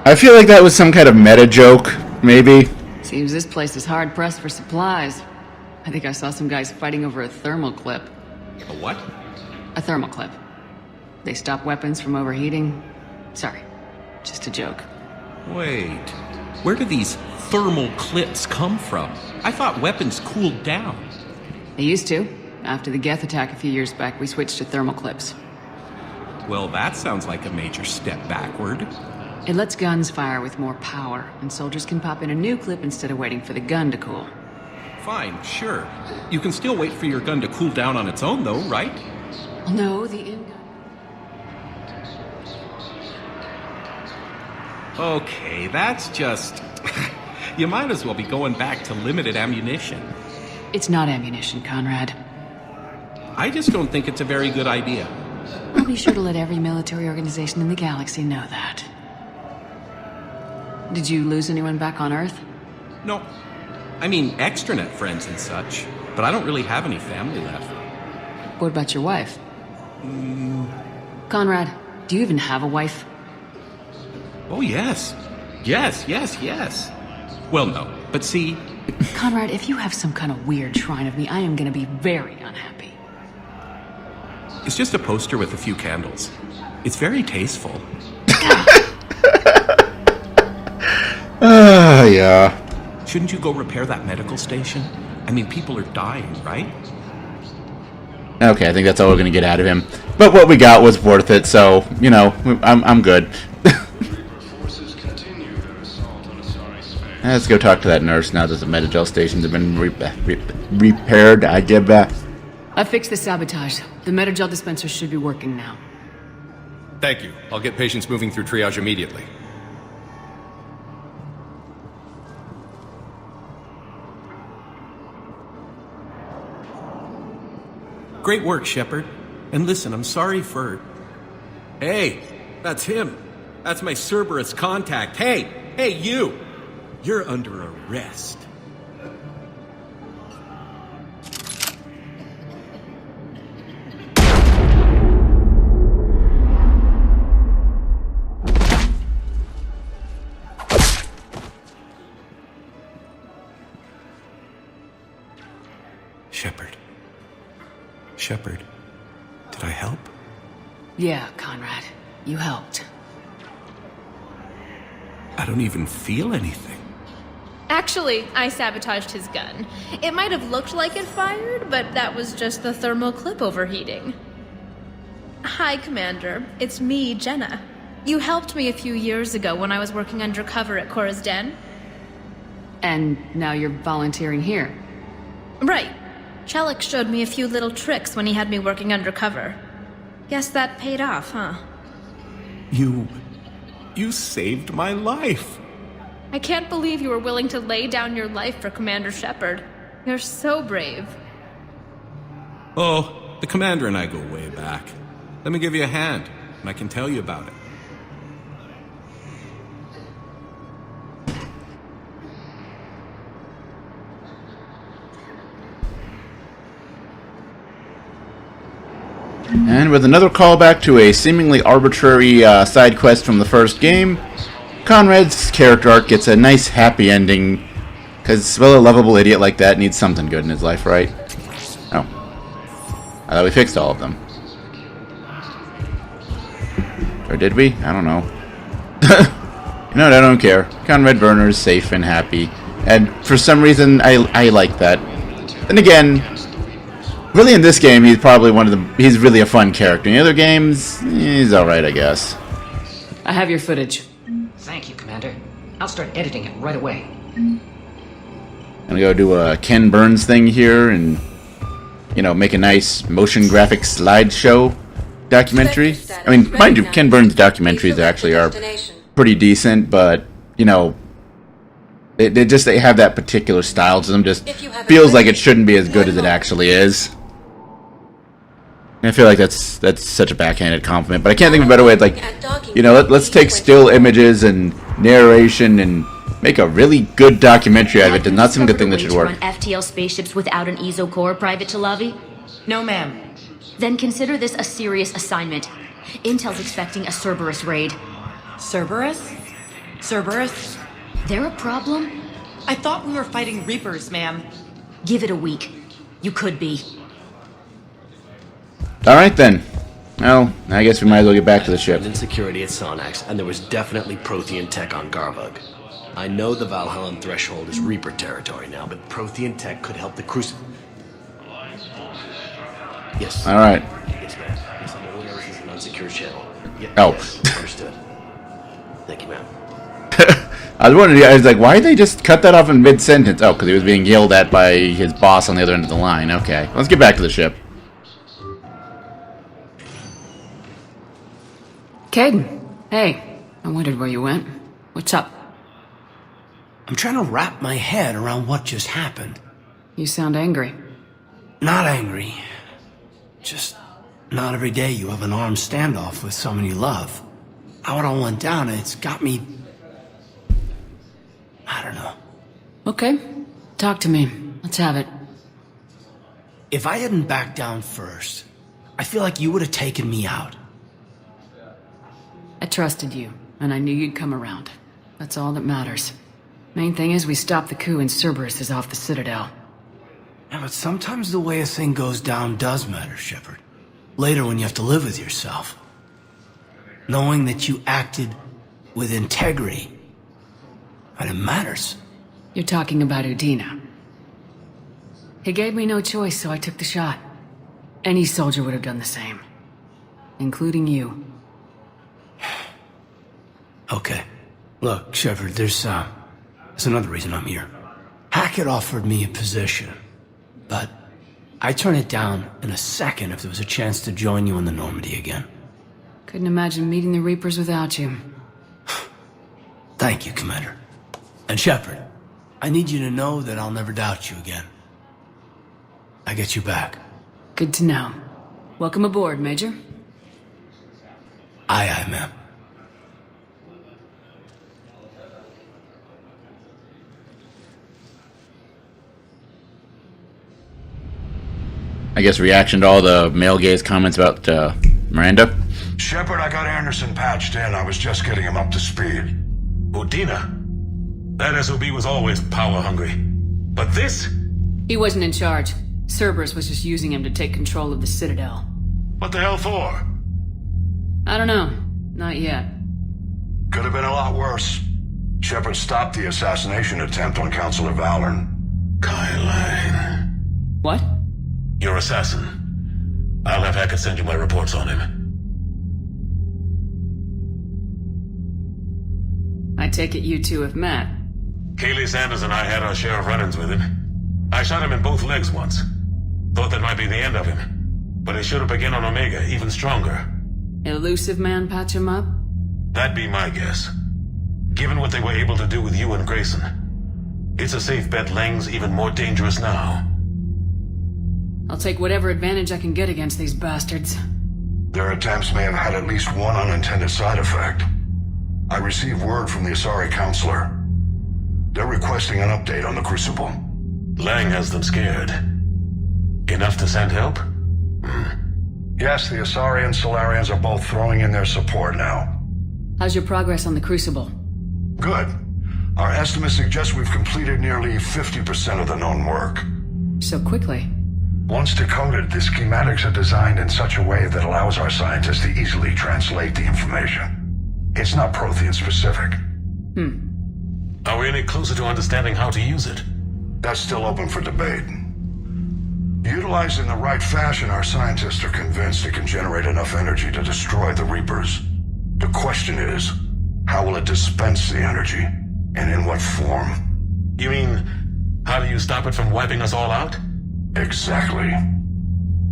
I feel like that was some kind of meta joke, maybe. Seems this place is hard-pressed for supplies. I think I saw some guys fighting over a thermal clip. A what? A thermal clip. They stop weapons from overheating. Sorry, just a joke. Wait, where do these thermal clips come from? I thought weapons cooled down. They used to. After the Geth attack a few years back, we switched to thermal clips. Well, that sounds like a major step backward. It lets guns fire with more power, and soldiers can pop in a new clip instead of waiting for the gun to cool. Fine, sure. You can still wait for your gun to cool down on its own, though, right? No, the in-gun... Okay, that's just... You might as well be going back to limited ammunition. It's not ammunition, Conrad. I just don't think it's a very good idea. I'll be sure to let every military organization in the galaxy know that. Did you lose anyone back on Earth? No. I mean, extranet friends and such, but I don't really have any family left. What about your wife? Conrad, do you even have a wife? Oh, yes. Yes. Well, no, but see... Conrad, if you have some kind of weird shrine of me, I am gonna be very unhappy. It's just a poster with a few candles. It's very tasteful. Yeah. Shouldn't you go repair that medical station? I mean, people are dying, right? Okay, I think that's all we're gonna get out of him. But what we got was worth it, so, you know, I'm good. Let's go talk to that nurse now that the Medi-Gel stations have been repaired. I fixed the sabotage. The Medi-Gel dispensers should be working now. Thank you. I'll get patients moving through triage immediately. Great work, Shepard. And listen, I'm sorry for... Hey, that's him. That's my Cerberus contact. Hey, you! You're under arrest. Shepard, did I help? Yeah, Conrad, you helped. I don't even feel anything. Actually, I sabotaged his gun. It might have looked like it fired, but that was just the thermal clip overheating. Hi, Commander. It's me, Jenna. You helped me a few years ago when I was working undercover at Cora's Den. And now you're volunteering here. Right. Chelik showed me a few little tricks when he had me working undercover. Guess that paid off, huh? You saved my life. I can't believe you were willing to lay down your life for Commander Shepard. You're so brave. Oh, the Commander and I go way back. Let me give you a hand, and I can tell you about it. And with another callback to a seemingly arbitrary side quest from the first game, Conrad's character arc gets a nice happy ending, because, well, a lovable idiot like that needs something good in his life, right? Oh. I thought we fixed all of them. Or did we? I don't know. You know what, I don't care. Conrad Werner's safe and happy, and for some reason, I like that. Then again, really in this game, he's probably he's really a fun character. In the other games, he's alright, I guess. I have your footage. Thank you, Commander. I'll start editing it right away. I'm gonna go do a Ken Burns thing here and, you know, make a nice motion graphic slideshow documentary. I mean, mind you, Ken Burns documentaries actually are pretty decent, but, you know, they have that particular style to them. Just feels like it shouldn't be as good as it actually is. And I feel like that's such a backhanded compliment, but I can't think of a better way. Like, you know, let's take still images and narration and make a really good documentary out of it. Does not seem a good thing that should work. On FTL spaceships without an EZO core, Private Chalavi? No, ma'am. Then consider this a serious assignment. Intel's expecting a Cerberus raid. Cerberus? Cerberus? They're a problem? I thought we were fighting Reapers, ma'am. Give it a week. You could be. Alright then. Well, I guess we might as well get back to the ship. In security at Sonax, and there was definitely Prothean tech on Garbug. I know the Valhallan threshold is Reaper territory now, but Prothean tech could help the Crucible. Yes. Alright. Yes, ma'am. Yes, I'm aware this is an unsecured channel. Oh. Yes, understood. Thank you, ma'am. I was wondering, I was like, why did they just cut that off in mid-sentence? Oh, because he was being yelled at by his boss on the other end of the line. Okay, let's get back to the ship. Caden, hey, I wondered where you went. What's up? I'm trying to wrap my head around what just happened. You sound angry. Not angry. Just not every day you have an armed standoff with someone you love. How it all went down, it's got me... I don't know. Okay, talk to me. Let's have it. If I hadn't backed down first, I feel like you would have taken me out. I trusted you, and I knew you'd come around. That's all that matters. Main thing is we stopped the coup and Cerberus is off the Citadel. Yeah, but sometimes the way a thing goes down does matter, Shepard. Later when you have to live with yourself. Knowing that you acted with integrity, and it matters. You're talking about Udina. He gave me no choice, so I took the shot. Any soldier would have done the same. Including you. Okay. Look, Shepard, there's another reason I'm here. Hackett offered me a position, but I'd turn it down in a second if there was a chance to join you in the Normandy again. Couldn't imagine meeting the Reapers without you. Thank you, Commander. And Shepard, I need you to know that I'll never doubt you again. I get you back. Good to know. Welcome aboard, Major. Aye, aye, ma'am. I guess reaction to all the male gaze comments about Miranda. Shepard, I got Anderson patched in. I was just getting him up to speed. Udina? That SOB was always power-hungry. But this? He wasn't in charge. Cerberus was just using him to take control of the Citadel. What the hell for? I don't know. Not yet. Could have been a lot worse. Shepard stopped the assassination attempt on Councilor Valorn. Kai Lang. What? Your assassin. I'll have Hackett send you my reports on him. I take it you two have met. Kaylee Sanders and I had our share of run-ins with him. I shot him in both legs once. Thought that might be the end of him. But he showed up again on Omega, even stronger. Elusive man patch him up? That'd be my guess. Given what they were able to do with you and Grayson. It's a safe bet Lang's even more dangerous now. I'll take whatever advantage I can get against these bastards. Their attempts may have had at least one unintended side effect. I received word from the Asari Councilor. They're requesting an update on the Crucible. Lang has them scared. Enough to send help? Yes, the Asari and Solarians are both throwing in their support now. How's your progress on the Crucible? Good. Our estimates suggest we've completed nearly 50% of the known work. So quickly? Once decoded, the schematics are designed in such a way that allows our scientists to easily translate the information. It's not Prothean specific. Are we any closer to understanding how to use it? That's still open for debate. Utilized in the right fashion, our scientists are convinced it can generate enough energy to destroy the Reapers. The question is, how will it dispense the energy? And in what form? You mean, how do you stop it from wiping us all out? Exactly.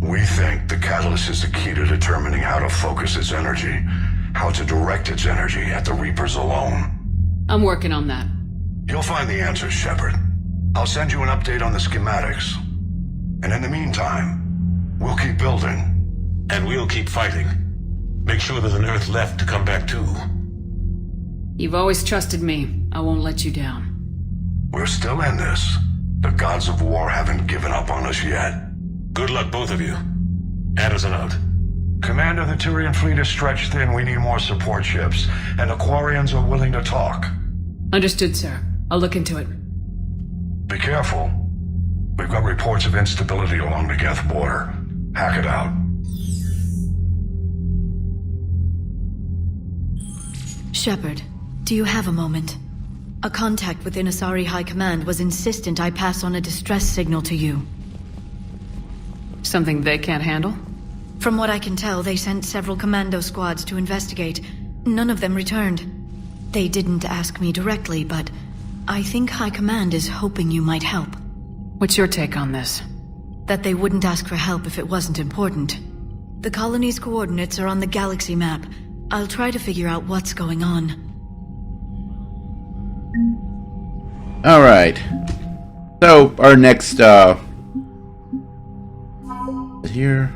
We think the catalyst is the key to determining how to focus its energy, how to direct its energy at the Reapers alone. I'm working on that. You'll find the answers, Shepard. I'll send you an update on the schematics. And in the meantime, we'll keep building. And we'll keep fighting. Make sure there's an Earth left to come back to. You've always trusted me. I won't let you down. We're still in this. The gods of war haven't given up on us yet. Good luck, both of you. Anderson out. Commander, the Turian fleet is stretched thin. We need more support ships. And the Quarians are willing to talk. Understood, sir. I'll look into it. Be careful. We've got reports of instability along the Geth border. Hack it out. Shepard, do you have a moment? A contact within Asari High Command was insistent I pass on a distress signal to you. Something they can't handle? From what I can tell, they sent several commando squads to investigate. None of them returned. They didn't ask me directly, but I think High Command is hoping you might help. What's your take on this? That they wouldn't ask for help if it wasn't important. The colony's coordinates are on the galaxy map. I'll try to figure out what's going on. Alright. So, our next, here.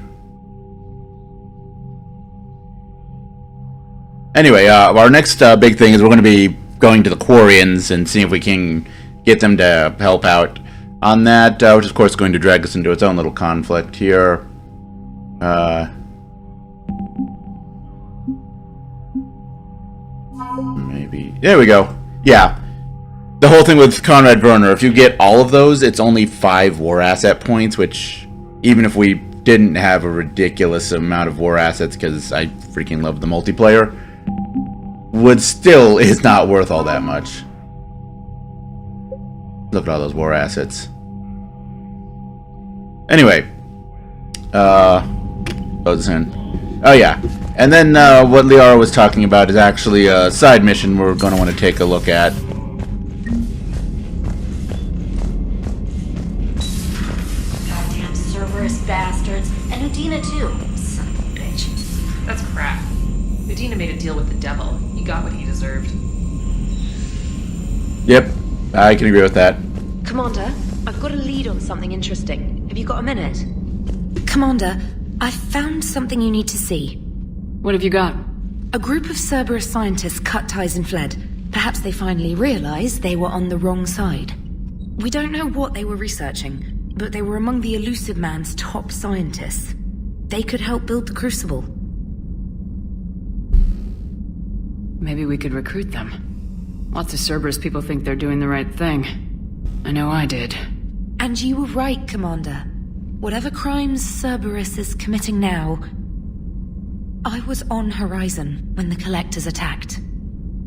Anyway, our next big thing is we're going to be going to the Quarians and seeing if we can get them to help out on that, which is of course going to drag us into its own little conflict here. Maybe. There we go. Yeah. The whole thing with Conrad Werner, if you get all of those, it's only 5 war asset points, which, even if we didn't have a ridiculous amount of war assets, because I freaking love the multiplayer, would still is not worth all that much. Look at all those war assets. Anyway. Close this in. Oh yeah. And then what Liara was talking about is actually a side mission we're going to want to take a look at. Goddamn Cerberus bastards. And Udina too. Son of a bitch. That's crap. Udina made a deal with the devil. He got what he deserved. Yep, I can agree with that. Commander, I've got a lead on something interesting. Have you got a minute? Commander, I've found something you need to see. What have you got? A group of Cerberus scientists cut ties and fled. Perhaps they finally realized they were on the wrong side. We don't know what they were researching, but they were among the Elusive Man's top scientists. They could help build the Crucible. Maybe we could recruit them. Lots of Cerberus people think they're doing the right thing. I know I did. And you were right, Commander. Whatever crimes Cerberus is committing now, I was on Horizon when the Collectors attacked.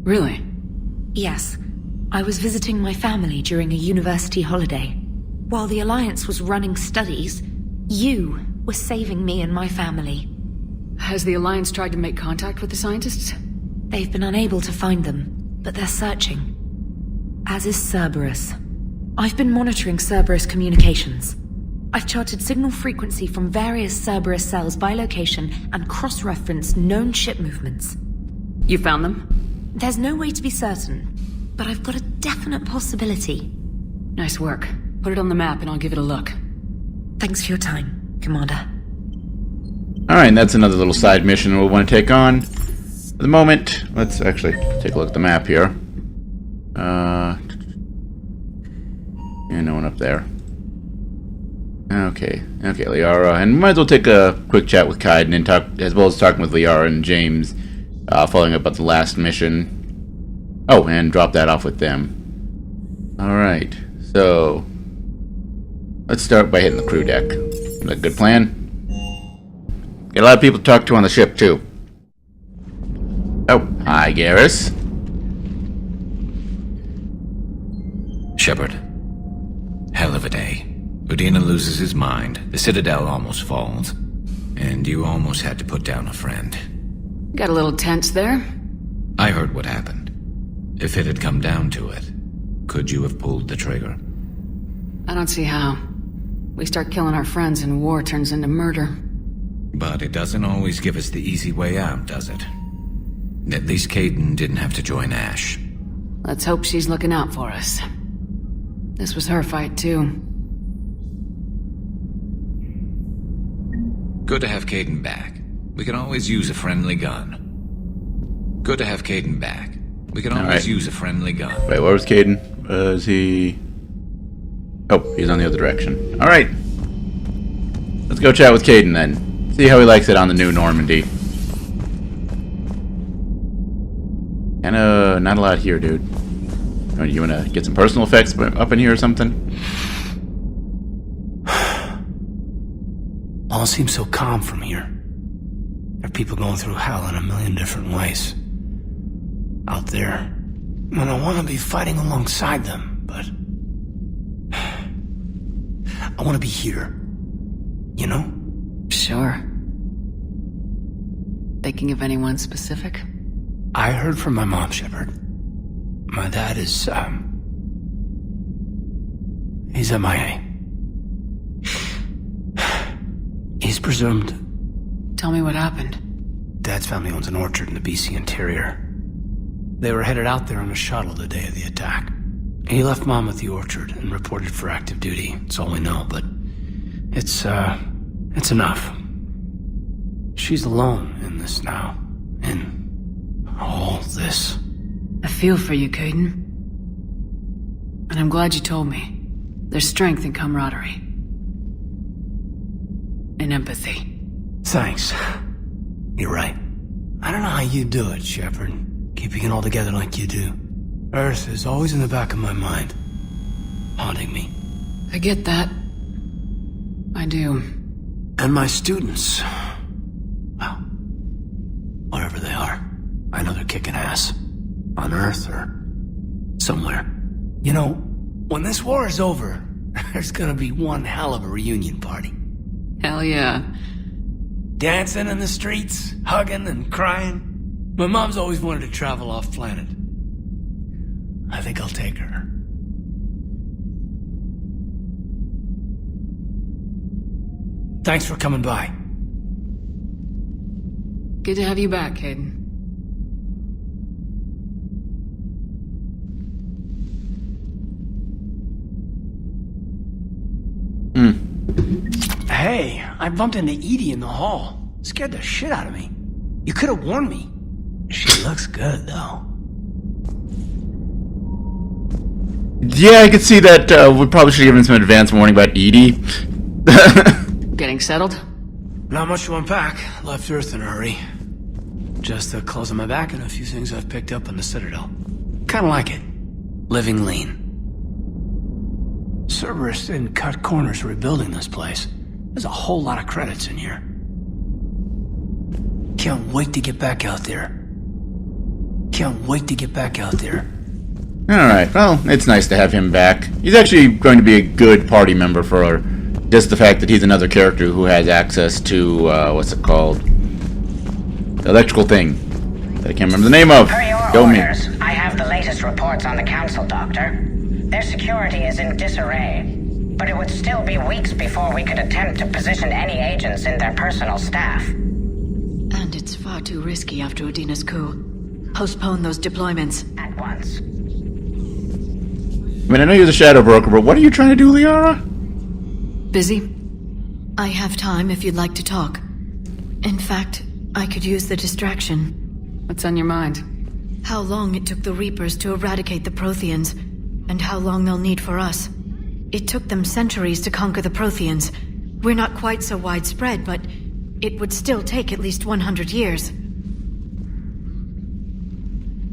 Really? Yes. I was visiting my family during a university holiday. While the Alliance was running studies, you were saving me and my family. Has the Alliance tried to make contact with the scientists? They've been unable to find them, but they're searching. As is Cerberus. I've been monitoring Cerberus communications. I've charted signal frequency from various Cerberus cells by location and cross-referenced known ship movements. You found them? There's no way to be certain, but I've got a definite possibility. Nice work. Put it on the map and I'll give it a look. Thanks for your time, Commander. Alright, and that's another little side mission we'll want to take on. At the moment, let's actually take a look at the map here. Yeah, no one up there. Okay, Liara, and we might as well take a quick chat with Kaiden and talk, as well as talking with Liara and James, following up on the last mission. Oh, and drop that off with them. Alright, so let's start by hitting the crew deck. Is that a good plan? Get a lot of people to talk to on the ship, too. Oh, hi, Garrus. Shepard. Hell of a day. Udina loses his mind, the Citadel almost falls, and you almost had to put down a friend. Got a little tense there. I heard what happened. If it had come down to it, could you have pulled the trigger? I don't see how. We start killing our friends and war turns into murder. But it doesn't always give us the easy way out, does it? At least Kaiden didn't have to join Ash. Let's hope she's looking out for us. This was her fight, too. Good to have Kaiden back. We can always use a friendly gun. Good to have Kaiden back. We can always use a friendly gun. Wait, where was Kaiden? Was he... Oh, he's on the other direction. Alright. Let's go chat with Kaiden then. See how he likes it on the new Normandy. Kinda not a lot here, dude. You wanna get some personal effects up in here or something? All seems so calm from here. There are people going through hell in a million different ways. Out there. And I want to be fighting alongside them, but... I want to be here. You know? Sure. Thinking of anyone specific? I heard from my mom, Shepard. My dad is, he's MIA. He's presumed. Tell me what happened. Dad's family owns an orchard in the BC interior. They were headed out there on a shuttle the day of the attack. He left Mom at the orchard and reported for active duty. It's all we know, but it's enough. She's alone in this now. In all this. I feel for you, Kaiden. And I'm glad you told me. There's strength in camaraderie. And empathy. Thanks. You're right. I don't know how you do it, Shepard. Keeping it all together like you do. Earth is always in the back of my mind. Haunting me. I get that. I do. And my students. Well, wherever they are. I know they're kicking ass. On Earth or somewhere. You know, when this war is over, there's gonna be one hell of a reunion party. Hell yeah. Dancing in the streets, hugging and crying. My mom's always wanted to travel off planet. I think I'll take her. Thanks for coming by. Good to have you back, Kaiden. Hey, I bumped into Edie in the hall. Scared the shit out of me. You could have warned me. She looks good, though. Yeah, I could see that. We probably should have given some advance warning about Edie. Getting settled? Not much to unpack. Left Earth in a hurry. Just the clothes on my back and a few things I've picked up on the Citadel. Kinda like it. Living lean. Cerberus didn't cut corners rebuilding this place. There's a whole lot of credits in here. Can't wait to get back out there. Can't wait to get back out there. Alright, well, it's nice to have him back. He's actually going to be a good party member for just the fact that he's another character who has access to, what's it called? The electrical thing that I can't remember the name of. Per your Go me. orders, I have the latest reports on the Council, Doctor. Their security is in disarray, but it would still be weeks before we could attempt to position any agents in their personal staff. And it's far too risky after Udina's coup. Postpone those deployments. At once. I mean, I know you're the Shadow Broker, but what are you trying to do, Liara? Busy? I have time if you'd like to talk. In fact, I could use the distraction. What's on your mind? How long it took the Reapers to eradicate the Protheans, and how long they'll need for us. It took them centuries to conquer the Protheans. We're not quite so widespread, but it would still take at least 100 years.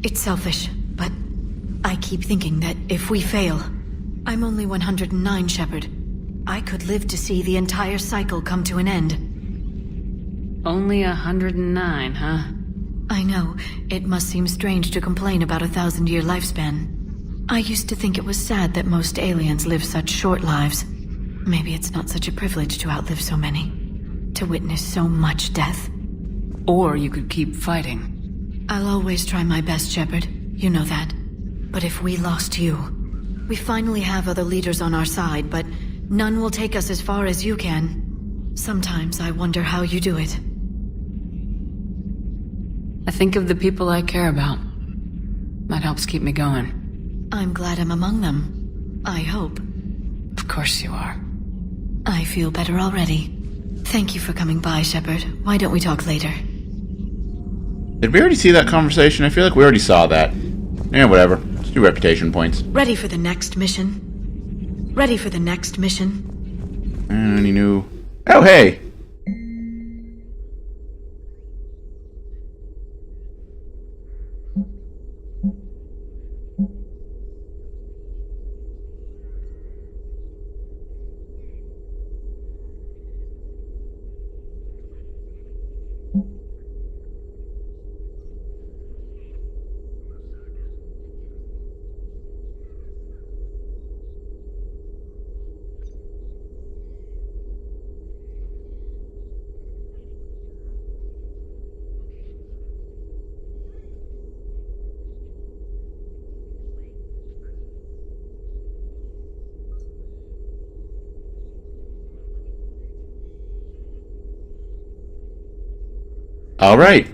It's selfish, but I keep thinking that if we fail... I'm only 109, Shepard. I could live to see the entire cycle come to an end. Only 109, huh? I know. It must seem strange to complain about a 1,000-year lifespan. I used to think it was sad that most aliens live such short lives. Maybe it's not such a privilege to outlive so many. To witness so much death. Or you could keep fighting. I'll always try my best, Shepard. You know that. But if we lost you... We finally have other leaders on our side, but none will take us as far as you can. Sometimes I wonder how you do it. I think of the people I care about. That helps keep me going. I'm glad I'm among them. I hope. Of course you are. I feel better already. Thank you for coming by, Shepard. Why don't we talk later? Did we already see that conversation? I feel like we already saw that. Yeah, whatever. Let's do reputation points. Ready for the next mission? Ready for the next mission? Any new... Oh, hey! All right.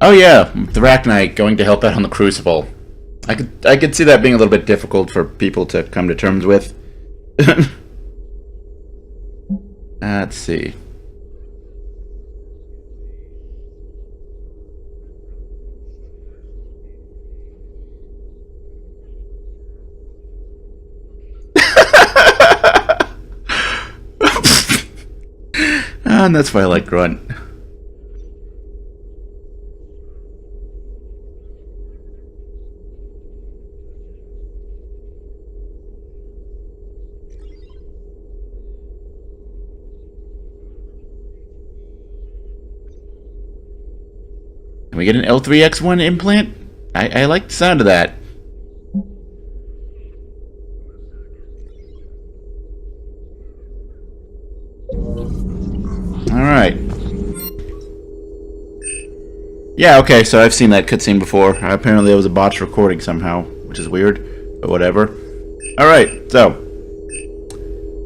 Oh yeah, the Arachnite going to help out on the Crucible. I could see that being a little bit difficult for people to come to terms with. Let's see. And that's why I like Grunt. Can we get an L3X1 implant? I like the sound of that. Alright. Yeah, okay, so I've seen that cutscene before. Apparently it was a botched recording somehow, which is weird, but whatever. Alright, so.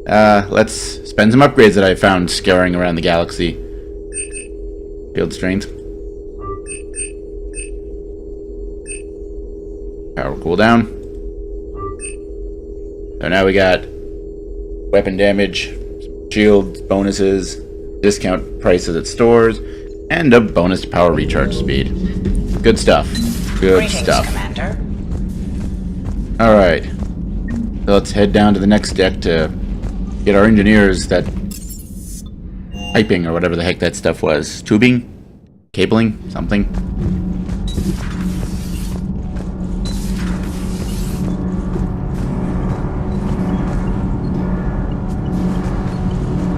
Let's spend some upgrades that I found scouring around the galaxy. Field strength. Power cooldown. So now we got weapon damage, shields, bonuses, discount prices at stores, and a bonus to power recharge speed. Good stuff. Good Greetings, stuff. Commander. Alright. So let's head down to the next deck to get our engineers that piping or whatever the heck that stuff was. Tubing? Cabling? Something?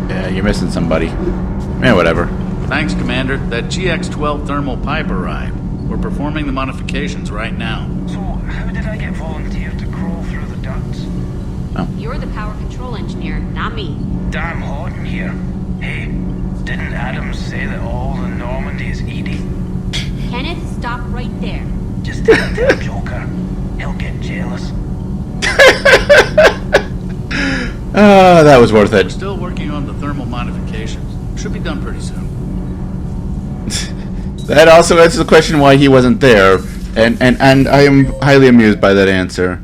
Yeah, you're missing somebody. Yeah, whatever. Thanks, Commander. That GX-12 thermal pipe arrived. We're performing the modifications right now. So, how did I get volunteered to crawl through the ducts? You're the power control engineer, not me. Damn hot in here. Hey, didn't Adams say that all the Normandy is Edie? Kenneth, stop right there. Just tell it to the Joker. He'll get jealous. Oh, that was worth We're it. still working on the thermal modifications. Should be done pretty soon. That also answers the question why he wasn't there, and I am highly amused by that answer.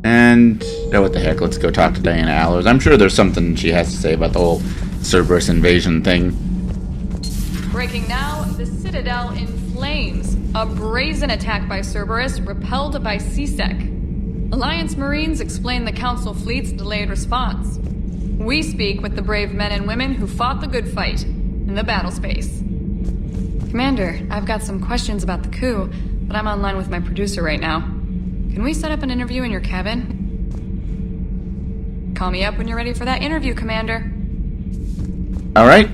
And oh, what the heck? Let's go talk to Diana Allers. I'm sure there's something she has to say about the whole Cerberus invasion thing. Breaking now, the Citadel in flames. A brazen attack by Cerberus repelled by CSEC. Alliance Marines explain the Council fleet's delayed response. We speak with the brave men and women who fought the good fight in the battle space. Commander, I've got some questions about the coup, but I'm online with my producer right now. Can we set up an interview in your cabin? Call me up when you're ready for that interview, Commander. Alright.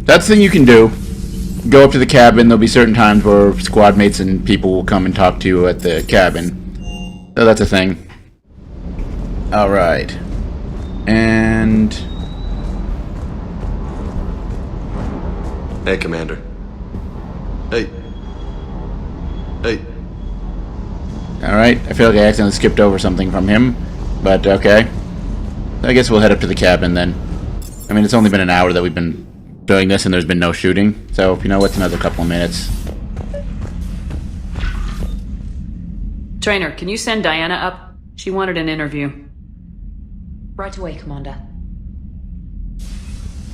That's the thing you can do. Go up to the cabin. There'll be certain times where squad mates and people will come and talk to you at the cabin. So that's a thing. Alright. And... Hey, Commander. Hey. Alright, I feel like I accidentally skipped over something from him, but okay. I guess we'll head up to the cabin then. I mean, it's only been an hour that we've been doing this and there's been no shooting, so, you know, what's another couple of minutes? Trainer, can you send Diana up? She wanted an interview. Right away, Commander.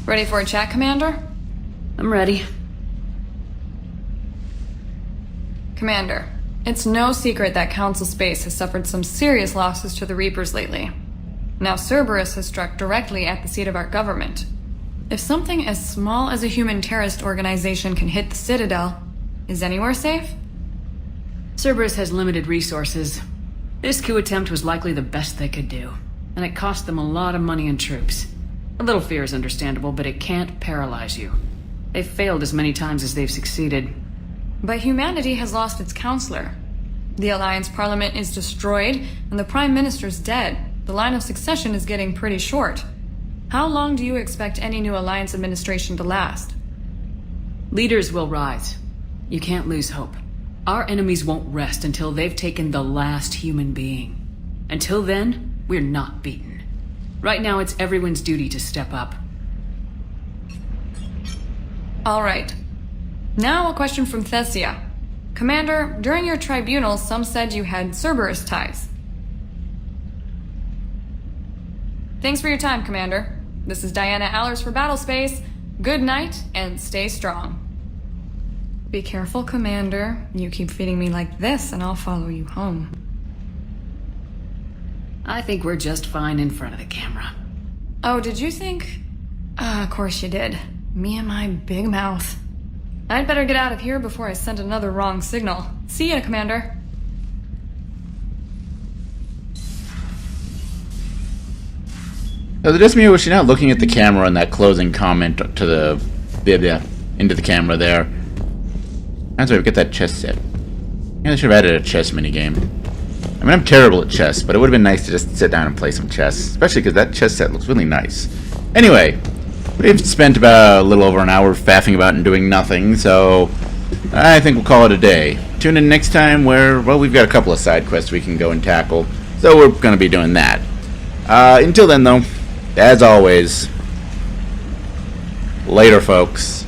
Ready for a chat, Commander? I'm ready. Commander, it's no secret that Council Space has suffered some serious losses to the Reapers lately. Now Cerberus has struck directly at the seat of our government. If something as small as a human terrorist organization can hit the Citadel, is anywhere safe? Cerberus has limited resources. This coup attempt was likely the best they could do, and it cost them a lot of money and troops. A little fear is understandable, but it can't paralyze you. They've failed as many times as they've succeeded. But humanity has lost its counselor. The Alliance Parliament is destroyed, and the Prime Minister's dead. The line of succession is getting pretty short. How long do you expect any new Alliance administration to last? Leaders will rise. You can't lose hope. Our enemies won't rest until they've taken the last human being. Until then, we're not beaten. Right now, it's everyone's duty to step up. All right. Now a question from Thessia. Commander, during your tribunal, some said you had Cerberus ties. Thanks for your time, Commander. This is Diana Allers for Battlespace. Good night, and stay strong. Be careful, Commander. You keep feeding me like this, and I'll follow you home. I think we're just fine in front of the camera. Oh, did you think? Of course you did. Me and my big mouth. I'd better get out of here before I send another wrong signal. See ya, Commander. Now, just me, was she not looking at the camera in that closing comment to the into the camera there? That's why we get that chess set. Yeah, they should have added a chess minigame. I mean, I'm terrible at chess, but it would have been nice to just sit down and play some chess, especially because that chess set looks really nice. Anyway, we've spent about a little over an hour faffing about and doing nothing, so I think we'll call it a day. Tune in next time where, well, we've got a couple of side quests we can go and tackle, so we're going to be doing that. Until then, though, as always, later, folks.